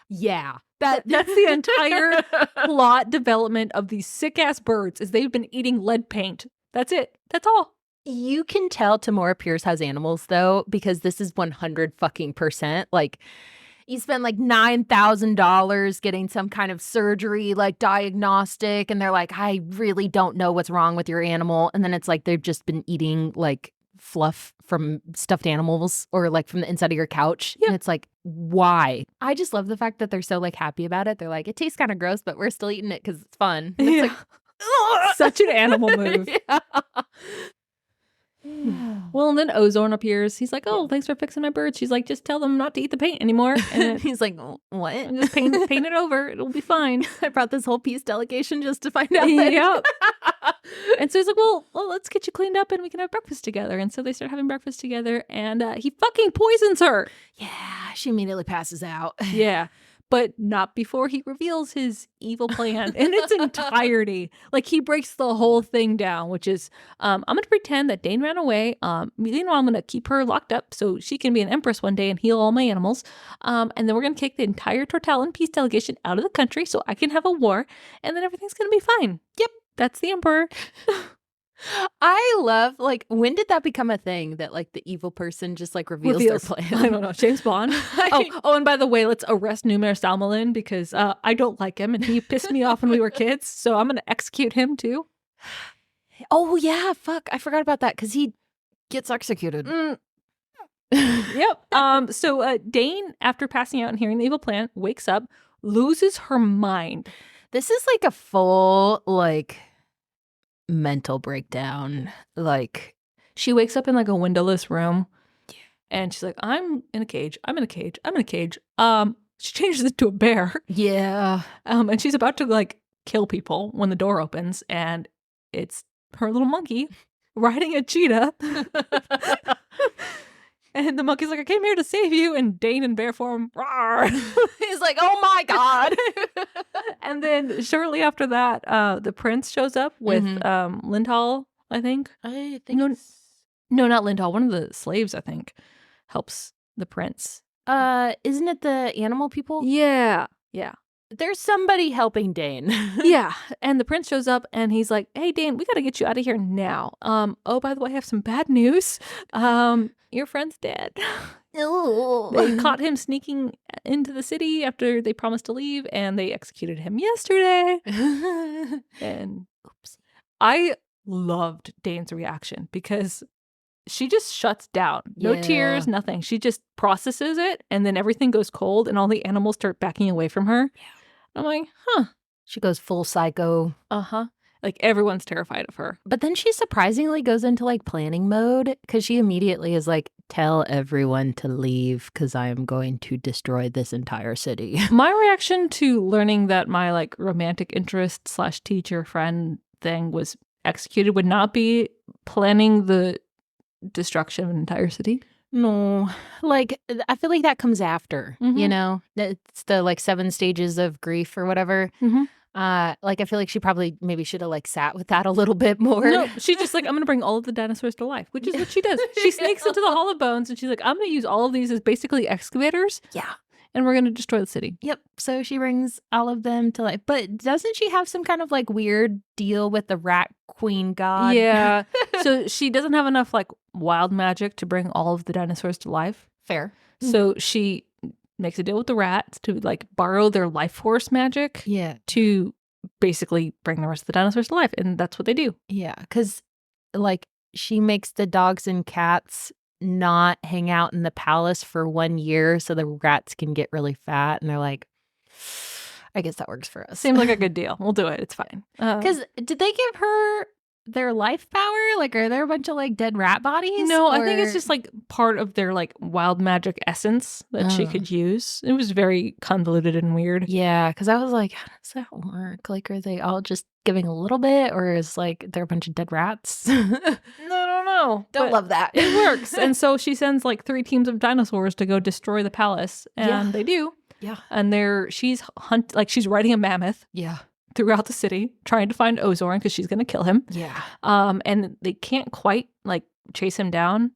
Speaker 1: Yeah.
Speaker 2: That's the entire plot development of these sick-ass birds is they've been eating lead paint. That's it. That's all.
Speaker 1: You can tell Tamora Pierce has animals though, because this is 100 fucking %. Like, you spend like $9,000 getting some kind of surgery, like diagnostic, and they're like, I really don't know what's wrong with your animal. And then it's like they've just been eating like fluff from stuffed animals or like from the inside of your couch.
Speaker 2: Yeah.
Speaker 1: And it's like, why? I just love the fact that they're so like happy about it. They're like, it tastes kind of gross, but we're still eating it because it's fun. And it's like,
Speaker 2: such an animal move.
Speaker 1: Yeah.
Speaker 2: Well, and then Ozorn appears. He's like, oh, thanks for fixing my birds. She's like, just tell them not to eat the paint anymore. And
Speaker 1: he's like, what?
Speaker 2: And just paint it over. It'll be fine.
Speaker 1: I brought this whole peace delegation just to find out.
Speaker 2: Yep. And so he's like, well, let's get you cleaned up and we can have breakfast together. And so they start having breakfast together and he fucking poisons her.
Speaker 1: Yeah, she immediately passes out.
Speaker 2: Yeah. But not before he reveals his evil plan in its entirety. Like, he breaks the whole thing down, which is, I'm going to pretend that Daine ran away. Meanwhile, I'm going to keep her locked up so she can be an empress one day and heal all my animals. And then we're going to kick the entire Tortalan peace delegation out of the country so I can have a war. And then everything's going to be fine. Yep, that's the emperor.
Speaker 1: I love, like, when did that become a thing that, like, the evil person just, like, reveals their plan?
Speaker 2: I don't know. James Bond. Oh, and by the way, let's arrest Numair Salmalin because I don't like him and he pissed me off when we were kids. So I'm going to execute him too.
Speaker 1: Oh, yeah. Fuck. I forgot about that because he gets executed.
Speaker 2: Yep. So Daine, after passing out and hearing the evil plan, wakes up, loses her mind.
Speaker 1: This is, like, a full, like, mental breakdown. Like,
Speaker 2: she wakes up in like a windowless room and she's like, I'm in a cage. She changes it to a bear.
Speaker 1: Yeah.
Speaker 2: And she's about to like kill people when the door opens and it's her little monkey riding a cheetah. And the monkey's like, I came here to save you. And Daine in bear form, rawr.
Speaker 1: He's like, oh my God.
Speaker 2: And then shortly after that, the prince shows up with Lindhall, I think.
Speaker 1: I think
Speaker 2: No, not Lindhall. One of the slaves, I think, helps the prince.
Speaker 1: Isn't it the animal people?
Speaker 2: Yeah.
Speaker 1: There's somebody helping Daine.
Speaker 2: Yeah. And the prince shows up and he's like, hey, Daine, we got to get you out of here now. Oh, by the way, I have some bad news. Your friend's dead. They caught him sneaking into the city after they promised to leave and they executed him yesterday. And oops. I loved Daine's reaction because she just shuts down. No tears, nothing. She just processes it and then everything goes cold and all the animals start backing away from her. Yeah. I'm like, huh.
Speaker 1: She goes full psycho.
Speaker 2: Uh-huh. Like, everyone's terrified of her.
Speaker 1: But then she surprisingly goes into, like, planning mode because she immediately is like, tell everyone to leave because I am going to destroy this entire city.
Speaker 2: My reaction to learning that my, like, romantic interest / teacher friend thing was executed would not be planning the destruction of an entire city.
Speaker 1: No, like, I feel like that comes after, you know? It's the, like, 7 stages of grief or whatever. Like, I feel like she probably maybe should have, like, sat with that a little bit more.
Speaker 2: No, she's just like, I'm going to bring all of the dinosaurs to life, which is what she does. She sneaks into the Hall of Bones and she's like, I'm going to use all of these as basically excavators.
Speaker 1: Yeah.
Speaker 2: And we're going to destroy the city.
Speaker 1: Yep. So she brings all of them to life. But doesn't she have some kind of, like, weird deal with the rat queen god?
Speaker 2: Yeah. So she doesn't have enough, like, wild magic to bring all of the dinosaurs to life.
Speaker 1: Fair.
Speaker 2: So she makes a deal with the rats to, like, borrow their life force magic.
Speaker 1: Yeah.
Speaker 2: To basically bring the rest of the dinosaurs to life. And that's what they do.
Speaker 1: Yeah. Because, like, she makes the dogs and cats not hang out in the palace for 1 year so the rats can get really fat. And they're like, I guess that works for us.
Speaker 2: Seems like a good deal. We'll do it. It's fine.
Speaker 1: Because did they give her their life power? Like, are there a bunch of like dead rat bodies?
Speaker 2: No, I think it's just like part of their like wild magic essence that she
Speaker 1: Oh.
Speaker 2: could use. It was very convoluted and weird.
Speaker 1: Yeah, because I was like, how does that work? Like, are they all just giving a little bit, or is like there a bunch of dead rats?
Speaker 2: No.
Speaker 1: Don't
Speaker 2: but
Speaker 1: love that.
Speaker 2: It works. And so she sends like 3 teams of dinosaurs to go destroy the palace. And
Speaker 1: Yeah.
Speaker 2: they do.
Speaker 1: Yeah.
Speaker 2: And she's riding a mammoth
Speaker 1: Yeah.
Speaker 2: throughout the city trying to find Ozorn because she's going to kill him.
Speaker 1: Yeah.
Speaker 2: And they can't quite like chase him down.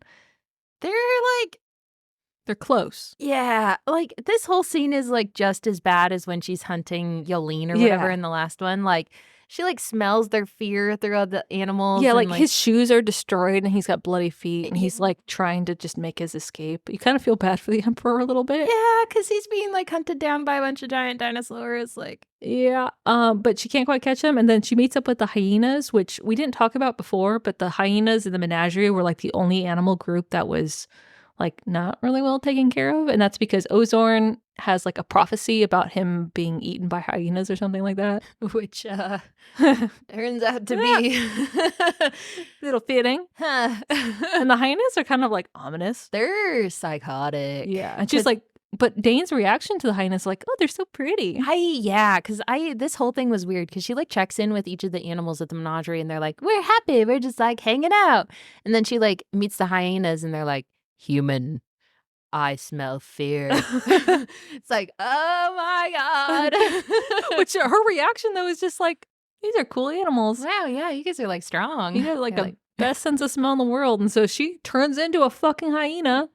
Speaker 2: They're close.
Speaker 1: Yeah, like this whole scene is like just as bad as when she's hunting Yolene or whatever in the last one. Like she like smells their fear throughout the animals.
Speaker 2: Yeah,
Speaker 1: and,
Speaker 2: like his shoes are destroyed and he's got bloody feet and he's like trying to just make his escape. You kind of feel bad for the Emperor a little bit.
Speaker 1: Yeah, because he's being like hunted down by a bunch of giant dinosaurs. Like
Speaker 2: yeah, but she can't quite catch him. And then she meets up with the hyenas, which we didn't talk about before, but the hyenas in the menagerie were like the only animal group that was like not really well taken care of. And that's because Ozorn has like a prophecy about him being eaten by hyenas or something like that.
Speaker 1: which turns out to be
Speaker 2: a little fitting. And the hyenas are kind of like ominous.
Speaker 1: They're psychotic.
Speaker 2: Yeah. And she's like, but Daine's reaction to the hyenas is like, oh, they're so pretty.
Speaker 1: Because this whole thing was weird because she like checks in with each of the animals at the menagerie and they're like, we're happy. We're just like hanging out. And then she like meets the hyenas and they're like, human, I smell fear. It's like, oh my God.
Speaker 2: Which her reaction though is just like, these are cool animals.
Speaker 1: Wow, yeah, you guys are like strong.
Speaker 2: You have like the best sense of smell in the world. And so she turns into a fucking hyena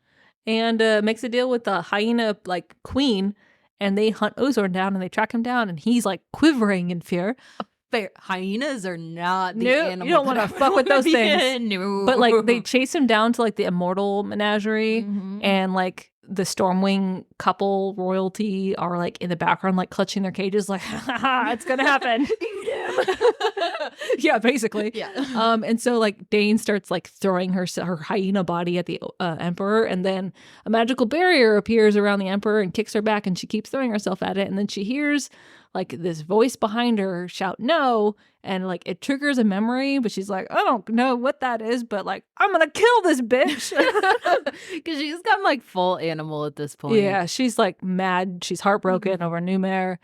Speaker 2: and makes a deal with the hyena like queen. And they hunt Ozorn down and they track him down and he's like quivering in fear.
Speaker 1: Hyenas are not the animal.
Speaker 2: You don't want to fuck with those things.
Speaker 1: No.
Speaker 2: But like they chase him down to like the immortal menagerie and like the Stormwing couple royalty are like in the background like clutching their cages like it's gonna happen. Yeah, basically.
Speaker 1: Yeah.
Speaker 2: And so like Daine starts like throwing her hyena body at the Emperor, and then a magical barrier appears around the Emperor and kicks her back, and she keeps throwing herself at it, and then she hears like this voice behind her shout no, and like it triggers a memory, but she's like, I don't know what that is, but like I'm gonna kill this bitch.
Speaker 1: Because she's gone like full animal at this point.
Speaker 2: Yeah, she's like mad, she's heartbroken over Numair.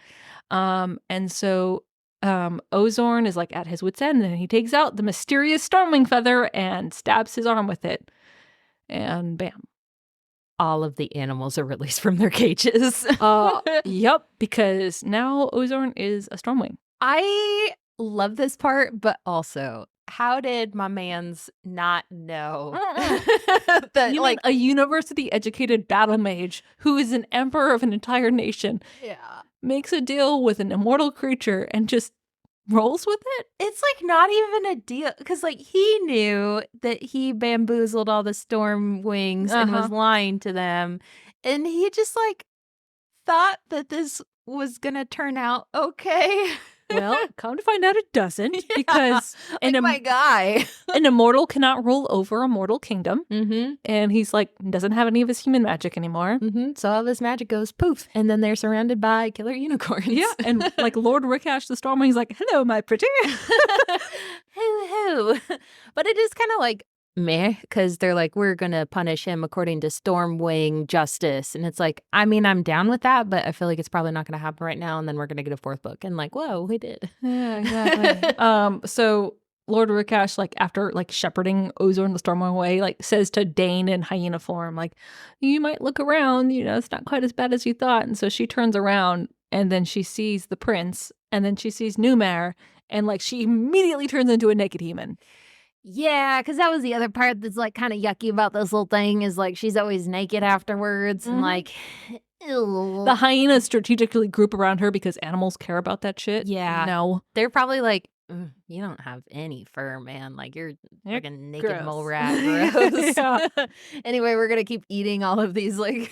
Speaker 2: And so Ozorn is like at his wit's end, and he takes out the mysterious Stormwing feather and stabs his arm with it, and bam,
Speaker 1: all of the animals are released from their cages.
Speaker 2: Yep, because now Ozorn is a Stormwing.
Speaker 1: I love this part, but also, how did my mans not know that
Speaker 2: You
Speaker 1: like
Speaker 2: mean a university-educated battle mage who is an emperor of an entire nation makes a deal with an immortal creature and just rolls with it?
Speaker 1: It's like not even a deal because like he knew that he bamboozled all the storm wings and was lying to them, and he just like thought that this was gonna turn out okay.
Speaker 2: Well, come to find out it doesn't, because
Speaker 1: my guy,
Speaker 2: an immortal cannot rule over a mortal kingdom.
Speaker 1: Mm-hmm.
Speaker 2: And he's like, doesn't have any of his human magic anymore.
Speaker 1: Mm-hmm. So all this magic goes poof. And then they're surrounded by killer unicorns.
Speaker 2: Yeah. And like Lord Rickash the Stormwing, he's like, hello, my pretty.
Speaker 1: Hoo-hoo. But it is kind of like meh, because they're like, we're going to punish him according to Stormwing justice. And it's like, I mean, I'm down with that, but I feel like it's probably not going to happen right now. And then we're going to get a 4th book. And like, whoa, we did.
Speaker 2: Yeah, exactly. So Lord Rickash, like after like shepherding Ozorn the Stormwing away, like says to Daine in hyena form, like, you might look around, you know, it's not quite as bad as you thought. And so she turns around and then she sees the prince, and then she sees Numair, and like she immediately turns into a naked human.
Speaker 1: Yeah, because that was the other part that's like kind of yucky about this whole thing is like she's always naked afterwards and like, ew.
Speaker 2: The hyenas strategically group around her because animals care about that shit.
Speaker 1: Yeah.
Speaker 2: No.
Speaker 1: They're probably like, you don't have any fur, man. Like you're like a naked
Speaker 2: gross.
Speaker 1: mole rat. Gross.
Speaker 2: Yeah.
Speaker 1: Anyway, we're going to keep eating all of these like.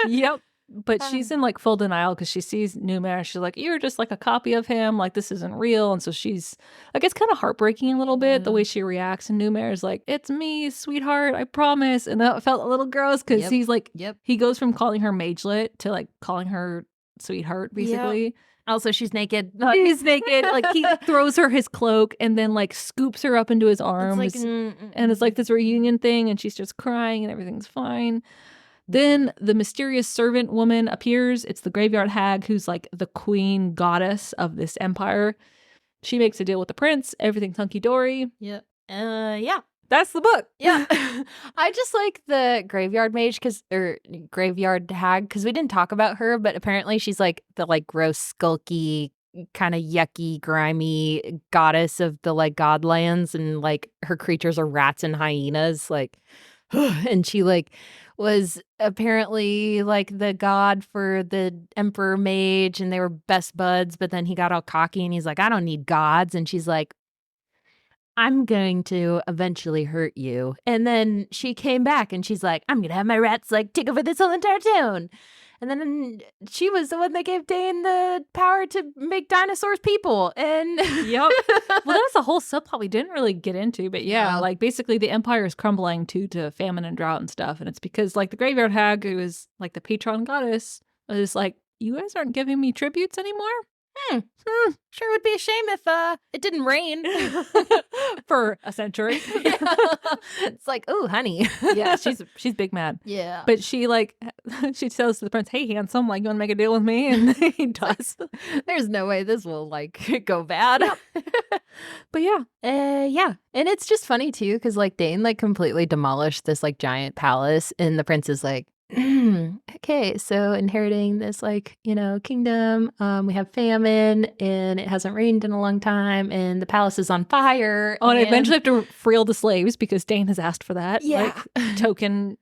Speaker 2: Yep. But she's in like full denial because she sees Numair. She's like, you're just like a copy of him. Like, this isn't real. And so she's like, it's kind of heartbreaking a little bit the way she reacts. And Numair is like, it's me, sweetheart. I promise. And that felt a little gross because he's like, he goes from calling her magelet to like calling her sweetheart, basically.
Speaker 1: Also, she's naked.
Speaker 2: He's naked. Like, he throws her his cloak and then, like, scoops her up into his arms.
Speaker 1: It's like,
Speaker 2: and it's like this reunion thing, and she's just crying and everything's fine. Then the mysterious servant woman appears. It's the graveyard hag who's like the queen goddess of this empire. She makes a deal with the prince. Everything's hunky-dory.
Speaker 1: Yeah. Yeah.
Speaker 2: That's the book.
Speaker 1: Yeah. I just like the graveyard mage or graveyard hag because we didn't talk about her, but apparently she's like the like gross, skulky, kind of yucky, grimy goddess of the like godlands, and like her creatures are rats and hyenas. Like, and she like was apparently like the god for the emperor mage, and they were best buds, but then he got all cocky and he's like, I don't need gods. And she's like, I'm going to eventually hurt you. And then she came back and she's like, I'm going to have my rats like take over this whole entire town. And then she was the one that gave Daine the power to make dinosaurs people. And
Speaker 2: yep. Well, that's a whole subplot we didn't really get into. But yeah, like basically the empire is crumbling to famine and drought and stuff. And it's because like the graveyard hag, who is like the patron goddess, is like, you guys aren't giving me tributes anymore?
Speaker 1: Sure would be a shame if it didn't rain
Speaker 2: for a century.
Speaker 1: It's like, oh, honey.
Speaker 2: Yeah, she's big mad.
Speaker 1: Yeah.
Speaker 2: But she like she tells the prince, hey, handsome, like, you want to make a deal with me? And he does.
Speaker 1: There's no way this will like go bad.
Speaker 2: Yep. But yeah.
Speaker 1: Yeah. And it's just funny too, because like Daine like completely demolished this like giant palace, and the prince is like, okay, so inheriting this like, kingdom, we have famine and it hasn't rained in a long time and the palace is on fire.
Speaker 2: Oh, and eventually have to free all the slaves because Daine has asked for that.
Speaker 1: Yeah.
Speaker 2: Like, token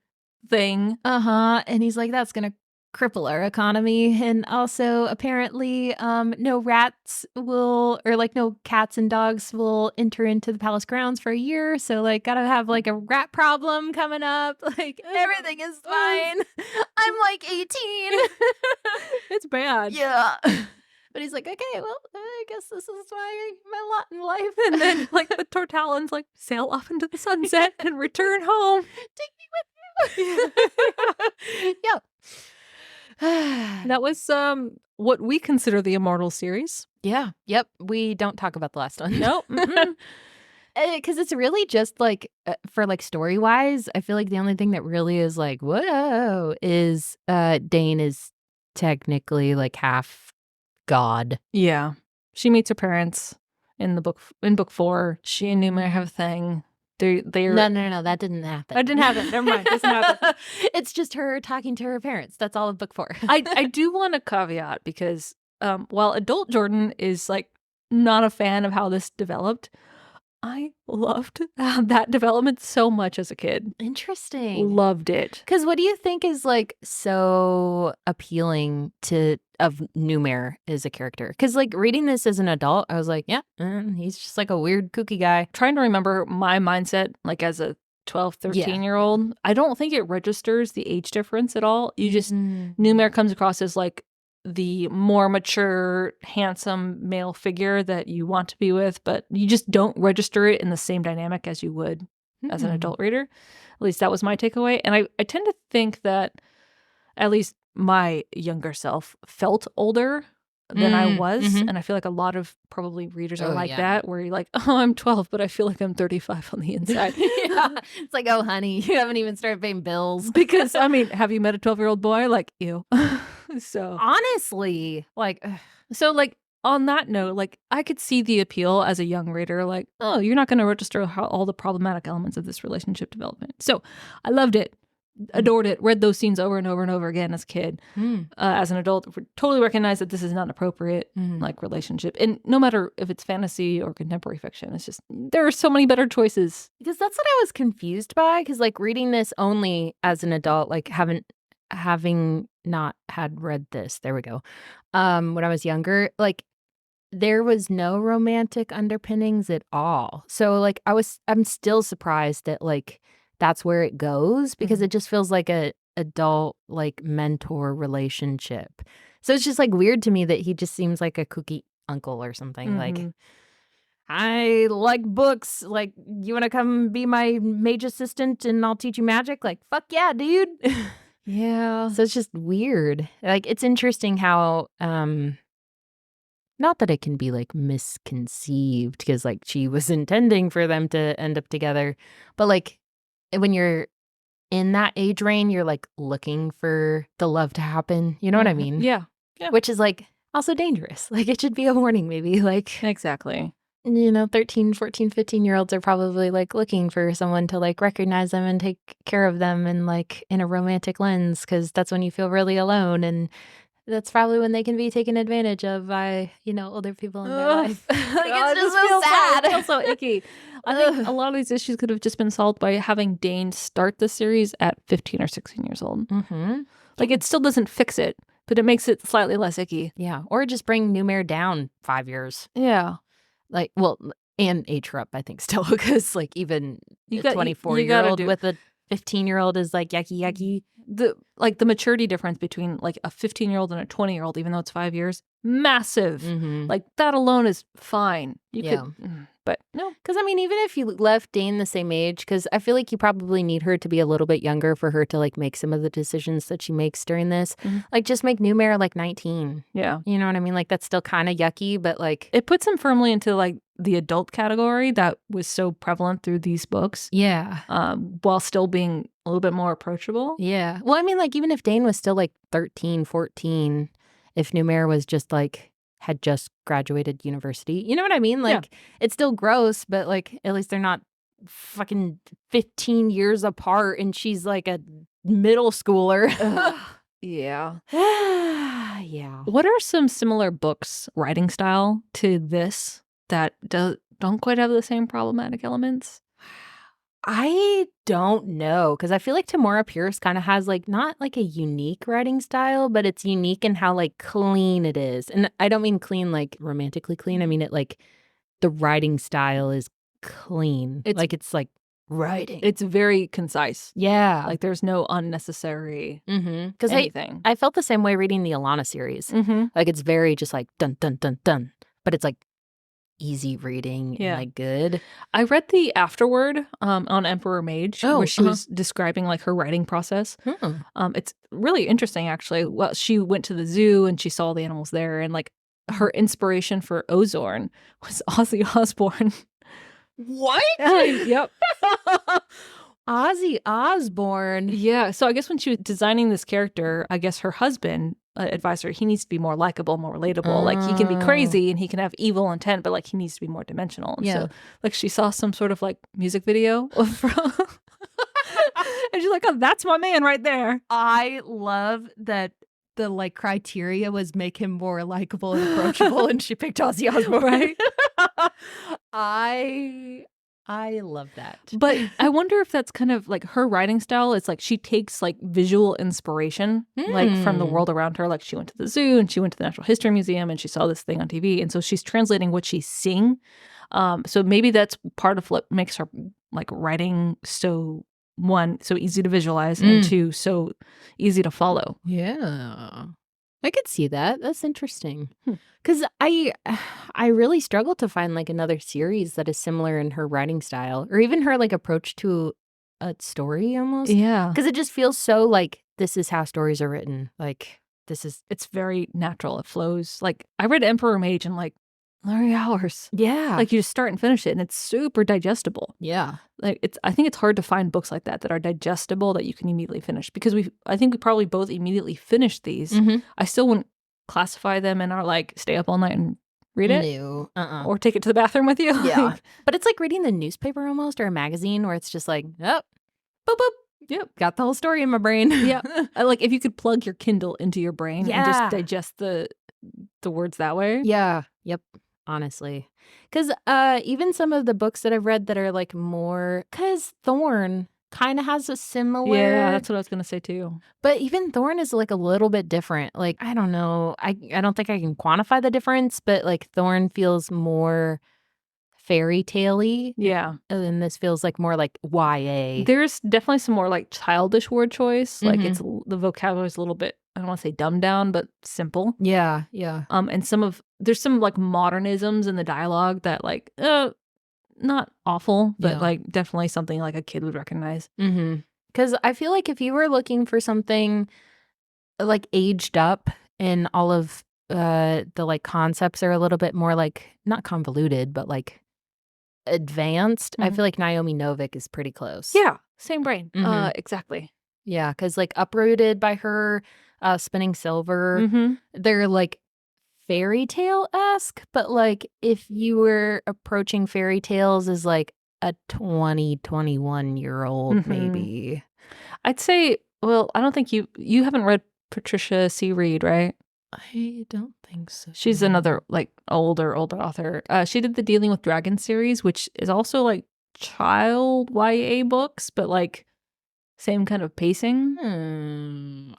Speaker 2: thing.
Speaker 1: And he's like, that's gonna cripple our economy. And also apparently no rats will, or like no cats and dogs will enter into the palace grounds for a year, so like gotta have like a rat problem coming up. Like everything is fine. I'm like 18.
Speaker 2: It's bad.
Speaker 1: Yeah. But he's like, okay, well, I guess this is my lot in life.
Speaker 2: And then like the Tortallans like sail off into the sunset and return home.
Speaker 1: Take me with you. Yeah.
Speaker 2: That was what we consider the Immortals series.
Speaker 1: Yeah. Yep. We don't talk about the last one.
Speaker 2: Nope.
Speaker 1: Because it's really just like for like story wise, I feel like the only thing that really is like whoa is Daine is technically like half god.
Speaker 2: Yeah, she meets her parents in the book. In book 4, she and Numair have a thing. They're
Speaker 1: No, that didn't happen.
Speaker 2: That didn't happen. Never mind. Doesn't happen.
Speaker 1: It's just her talking to her parents. That's all of book 4.
Speaker 2: I do want a caveat because while adult Jordan is like not a fan of how this developed, I loved that development so much as a kid.
Speaker 1: Interesting.
Speaker 2: Loved it.
Speaker 1: Because what do you think is like so appealing of Numair as a character? Because like reading this as an adult, I was like, yeah, he's just like a weird kooky guy.
Speaker 2: Trying to remember my mindset like as a 12, 13-year-old. I don't think it registers the age difference at all. You just, Numair comes across as like the more mature, handsome male figure that you want to be with, but you just don't register it in the same dynamic as you would as an adult reader. At least that was my takeaway. And I tend to think that at least my younger self felt older than I was. And I feel like a lot of probably readers are that, where you're like, oh, I'm 12, but I feel like I'm 35 on the inside.
Speaker 1: Yeah. It's like, oh, honey, you haven't even started paying bills.
Speaker 2: Because, I mean, have you met a 12-year-old boy? Like, ew. So
Speaker 1: honestly, like,
Speaker 2: so like on that note, like I could see the appeal as a young reader, like, oh, you're not going to register all the problematic elements of this relationship development. So I loved it, adored it, read those scenes over and over and over again as a kid. As an adult, totally recognize that this is not an appropriate like relationship. And no matter if it's fantasy or contemporary fiction, it's just, there are so many better choices.
Speaker 1: Because that's what I was confused by. Because like reading this only as an adult, like having not had read this, there we go, when I was younger, like there was no romantic underpinnings at all. So like I'm still surprised that like that's where it goes, because it just feels like a adult like mentor relationship. So it's just like weird to me that he just seems like a kooky uncle or something. Like, I like books, like, you want to come be my mage assistant and I'll teach you magic? Like, fuck yeah, dude.
Speaker 2: Yeah.
Speaker 1: So it's just weird. Like, it's interesting how Not that it can be like misconceived because like she was intending for them to end up together, but like when you're in that age range, you're like looking for the love to happen. You know what I mean?
Speaker 2: Yeah.
Speaker 1: Which is like also dangerous. Like it should be a warning, maybe. Like,
Speaker 2: Exactly.
Speaker 1: 13, 14, 15-year-olds are probably like looking for someone to like recognize them and take care of them and like in a romantic lens because that's when you feel really alone. And that's probably when they can be taken advantage of by, older people in their life. Like,
Speaker 2: God,
Speaker 1: it's just
Speaker 2: this
Speaker 1: so
Speaker 2: feels
Speaker 1: sad.
Speaker 2: It feels so icky. I think a lot of these issues could have just been solved by having Daine start the series at 15 or 16 years old.
Speaker 1: Mm-hmm.
Speaker 2: Like, it still doesn't fix it, but it makes it slightly less icky.
Speaker 1: Yeah. Or just bring Numair down 5 years.
Speaker 2: Yeah.
Speaker 1: Like, well, and age her up, I think, still, because like even a 24-year-old with a 15-year-old is like yucky.
Speaker 2: The maturity difference between like a 15-year-old and a 20-year-old, even though it's 5 years, massive.
Speaker 1: Mm-hmm.
Speaker 2: Like that alone is fine. You could, but no.
Speaker 1: Because I mean, even if you left Daine the same age, because I feel like you probably need her to be a little bit younger for her to like make some of the decisions that she makes during this.
Speaker 2: Mm-hmm.
Speaker 1: Like just make Numair like 19.
Speaker 2: Yeah.
Speaker 1: You know what I mean? Like that's still kind of yucky, but like
Speaker 2: it puts him firmly into like the adult category that was so prevalent through these books.
Speaker 1: Yeah.
Speaker 2: While still being a little bit more approachable.
Speaker 1: Yeah. Well, I mean, like even if Daine was still like 13, 14, if Numair was just like had just graduated university, you know what I mean? Like it's still gross, but like at least they're not fucking 15 years apart and she's like a middle schooler.
Speaker 2: Yeah.
Speaker 1: Yeah.
Speaker 2: What are some similar books writing style to this that don't quite have the same problematic elements?
Speaker 1: I don't know, because I feel like Tamora Pierce kind of has like not like a unique writing style, but it's unique in how like clean it is. And I don't mean clean like romantically clean. I mean it like the writing style is clean. It's like writing.
Speaker 2: It's very concise.
Speaker 1: Yeah.
Speaker 2: Like there's no unnecessary
Speaker 1: Because
Speaker 2: anything.
Speaker 1: I felt the same way reading the Alana series.
Speaker 2: Mm-hmm.
Speaker 1: Like it's very just like dun dun dun dun, but it's like easy reading and like good.
Speaker 2: I read the afterword on Emperor Mage where she was describing like her writing process. It's really interesting actually. Well, she went to the zoo and she saw all the animals there, and like her inspiration for Ozorn was Ozzy Osbourne.
Speaker 1: What?
Speaker 2: Yep.
Speaker 1: Ozzy Osbourne.
Speaker 2: Yeah. So I guess when she was designing this character, I guess her husband advised her he needs to be more likable, more relatable. Like he can be crazy and he can have evil intent, but like he needs to be more dimensional. And so like she saw some sort of like music video from and she's like, oh, that's my man right there.
Speaker 1: I love that the like criteria was make him more likable and approachable, and she picked Ozzy Osbourne. Right? I love that.
Speaker 2: But I wonder if that's kind of like her writing style. It's like she takes like visual inspiration like from the world around her. Like she went to the zoo and she went to the Natural History Museum and she saw this thing on TV. And so she's translating what she's seeing. So maybe that's part of what makes her like writing so, one, so easy to visualize, and two, so easy to follow.
Speaker 1: Yeah. I could see that. That's interesting. Because I really struggle to find like another series that is similar in her writing style or even her like approach to a story almost.
Speaker 2: Yeah.
Speaker 1: Because it just feels so like this is how stories are written. Like
Speaker 2: it's very natural. It flows. Like I read Emperor Mage in like 3 hours.
Speaker 1: Yeah.
Speaker 2: Like you just start and finish it and it's super digestible.
Speaker 1: Yeah.
Speaker 2: Like I think it's hard to find books like that are digestible that you can immediately finish, because I think we probably both immediately finished these. I still wouldn't classify them in our like stay up all night and read it.
Speaker 1: No.
Speaker 2: Or take it to the bathroom with you.
Speaker 1: Yeah. But it's like reading the newspaper almost, or a magazine, where it's just like, oh, boop, boop. Yep. Got the whole story in my brain.
Speaker 2: Yeah. Like if you could plug your Kindle into your brain and just digest the words that way.
Speaker 1: Yeah. Yep. Honestly. Because even some of the books that I've read that are like more, because Thorn kind of has a similar.
Speaker 2: Yeah, that's what I was going to say too.
Speaker 1: But even Thorn is like a little bit different. Like, I don't know. I don't think I can quantify the difference, but like Thorn feels more fairy tale-y.
Speaker 2: Yeah.
Speaker 1: And this feels like more like YA.
Speaker 2: There's definitely some more like childish word choice. Like it's the vocabulary is a little bit, I don't want to say dumbed down, but simple.
Speaker 1: Yeah, yeah.
Speaker 2: And there's some like modernisms in the dialogue that like not awful, but like definitely something like a kid would recognize.
Speaker 1: Because I feel like if you were looking for something like aged up in all of the like concepts are a little bit more like not convoluted, but like advanced. I feel like Naomi Novik is pretty close.
Speaker 2: Yeah, same brain.
Speaker 1: Mhm.
Speaker 2: Exactly.
Speaker 1: Yeah, because like Uprooted by her, Spinning Silver,
Speaker 2: Mm-hmm.
Speaker 1: they're like fairy tale-esque, but like if you were approaching fairy tales as like a 21-year-old maybe.
Speaker 2: I'd say, well, I don't think you haven't read Patricia C. Reed, right?
Speaker 1: I don't think so.
Speaker 2: She's another like older author. She did the Dealing with Dragons series, which is also like child YA books, but like same kind of pacing.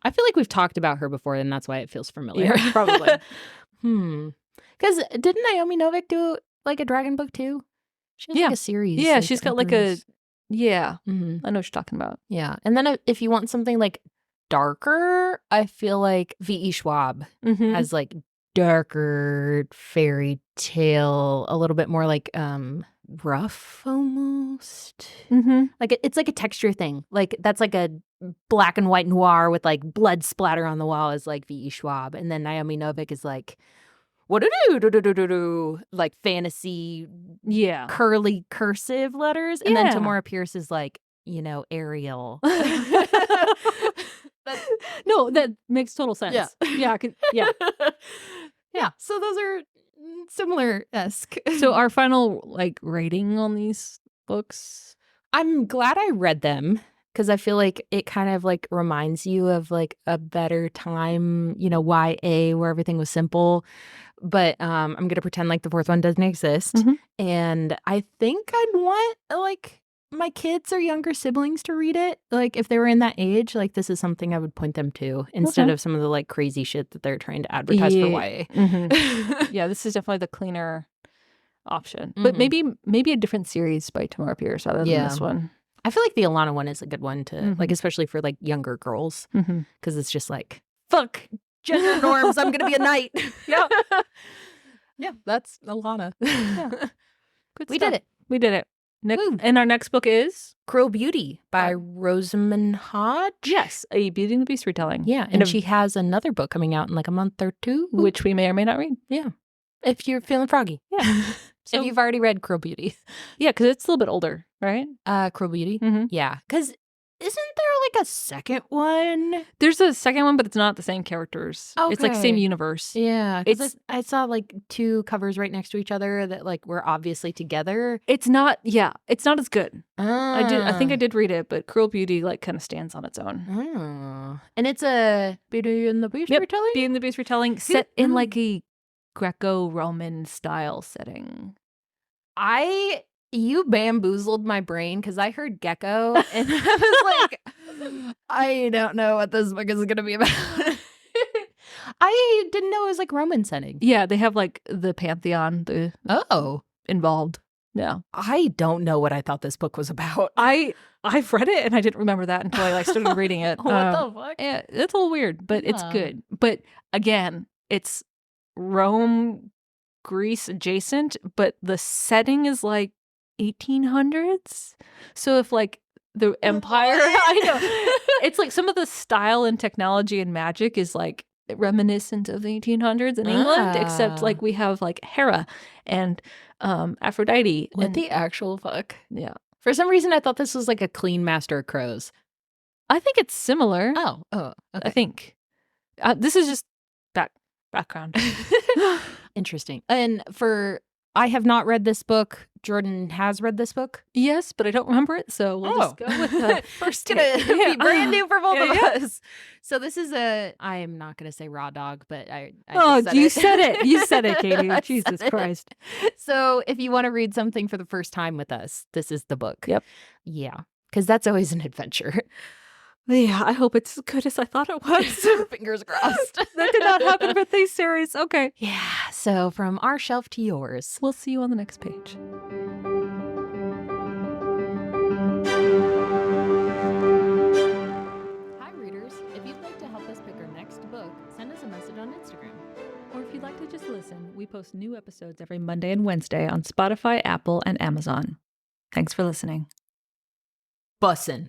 Speaker 1: I feel like we've talked about her before, and that's why it feels familiar.
Speaker 2: Yeah, probably.
Speaker 1: Because didn't Naomi Novik do like a dragon book too? She has like a series.
Speaker 2: Yeah,
Speaker 1: like,
Speaker 2: she's got like a
Speaker 1: Emperors.
Speaker 2: yeah.
Speaker 1: Mhm.
Speaker 2: I know what you're talking about.
Speaker 1: Yeah, and then if you want something like darker, I feel like V.E. Schwab has like darker fairy tale, a little bit more like rough almost. Like it's like a texture thing. Like that's like a black and white noir with like blood splatter on the wall is like V.E. Schwab, and then Naomi Novik is like what do like fantasy,
Speaker 2: Yeah,
Speaker 1: curly cursive letters, and then Tamora Pierce is like Arial.
Speaker 2: No, that makes total sense.
Speaker 1: Yeah.
Speaker 2: Yeah, yeah.
Speaker 1: Yeah. So those are similar-esque.
Speaker 2: So our final like rating on these books.
Speaker 1: I'm glad I read them because I feel like it kind of like reminds you of like a better time, YA where everything was simple. But I'm gonna pretend like the fourth one doesn't exist. And I think I'd want like my kids or younger siblings to read it. Like if they were in that age, like this is something I would point them to instead of some of the like crazy shit that they're trying to advertise for YA.
Speaker 2: Yeah, this is definitely the cleaner option. But maybe a different series by Tamora Pierce rather than this one.
Speaker 1: I feel like the Alana one is a good one to like, especially for like younger girls, because it's just like fuck gender norms. I'm gonna be a knight.
Speaker 2: Yeah,
Speaker 1: yeah, that's Alana.
Speaker 2: Yeah. Good
Speaker 1: We
Speaker 2: stuff.
Speaker 1: did it.
Speaker 2: We did it. And our next book is
Speaker 1: Cruel Beauty by Rosamund Hodge.
Speaker 2: Yes, a Beauty and the Beast retelling.
Speaker 1: Yeah, and she has another book coming out in like a month or two,
Speaker 2: which we may or may not read.
Speaker 1: Yeah, if you're feeling froggy.
Speaker 2: Yeah.
Speaker 1: So, if you've already read Cruel Beauty.
Speaker 2: Yeah, because it's a little bit older, right?
Speaker 1: Cruel Beauty? Yeah, because isn't there like a second one?
Speaker 2: There's a second one, but it's not the same characters.
Speaker 1: Okay.
Speaker 2: It's like same universe.
Speaker 1: Yeah, because I saw like two covers right next to each other that like were obviously together.
Speaker 2: It's not, it's not as good. I think I did read it, but Cruel Beauty like kind of stands on its own.
Speaker 1: And it's a Beauty and the Beast retelling?
Speaker 2: Beauty and the Beast retelling set in like a Greco-Roman style setting.
Speaker 1: You bamboozled my brain because I heard gecko and I was like, I don't know what this book is going to be about. I didn't know it was like Roman setting.
Speaker 2: Yeah, they have like the pantheon involved. Yeah.
Speaker 1: I don't know what I thought this book was about.
Speaker 2: I've read it and I didn't remember that until I like started reading it.
Speaker 1: What the fuck?
Speaker 2: Yeah, it's a little weird, but it's good. But again, it's Rome, Greece adjacent, but the setting is like 1800s. So if like the empire, I know, it's like some of the style and technology and magic is like reminiscent of the 1800s in England, except like we have like Hera and Aphrodite.
Speaker 1: What the actual fuck?
Speaker 2: Yeah.
Speaker 1: For some reason, I thought this was like a clean Master of Crows.
Speaker 2: I think it's similar.
Speaker 1: Oh, okay.
Speaker 2: I think this is just background.
Speaker 1: Interesting. And I have not read this book. Jordan has read this book.
Speaker 2: Yes, but I don't remember it, so we'll just go with the
Speaker 1: first. Gonna be brand new for both of us. So this is I am not gonna say raw dog, but I
Speaker 2: you said it. You said it, Katie. Jesus Christ.
Speaker 1: So if you want to read something for the first time with us, this is the book.
Speaker 2: Yep.
Speaker 1: Yeah, because that's always an adventure.
Speaker 2: Yeah, I hope it's as good as I thought it was.
Speaker 1: Fingers crossed.
Speaker 2: That did not happen with these series. Okay.
Speaker 1: Yeah. So from our shelf to yours.
Speaker 2: We'll see you on the next page.
Speaker 1: Hi, readers. If you'd like to help us pick our next book, send us a message on Instagram.
Speaker 2: Or if you'd like to just listen, we post new episodes every Monday and Wednesday on Spotify, Apple, and Amazon. Thanks for listening.
Speaker 1: Bussin'.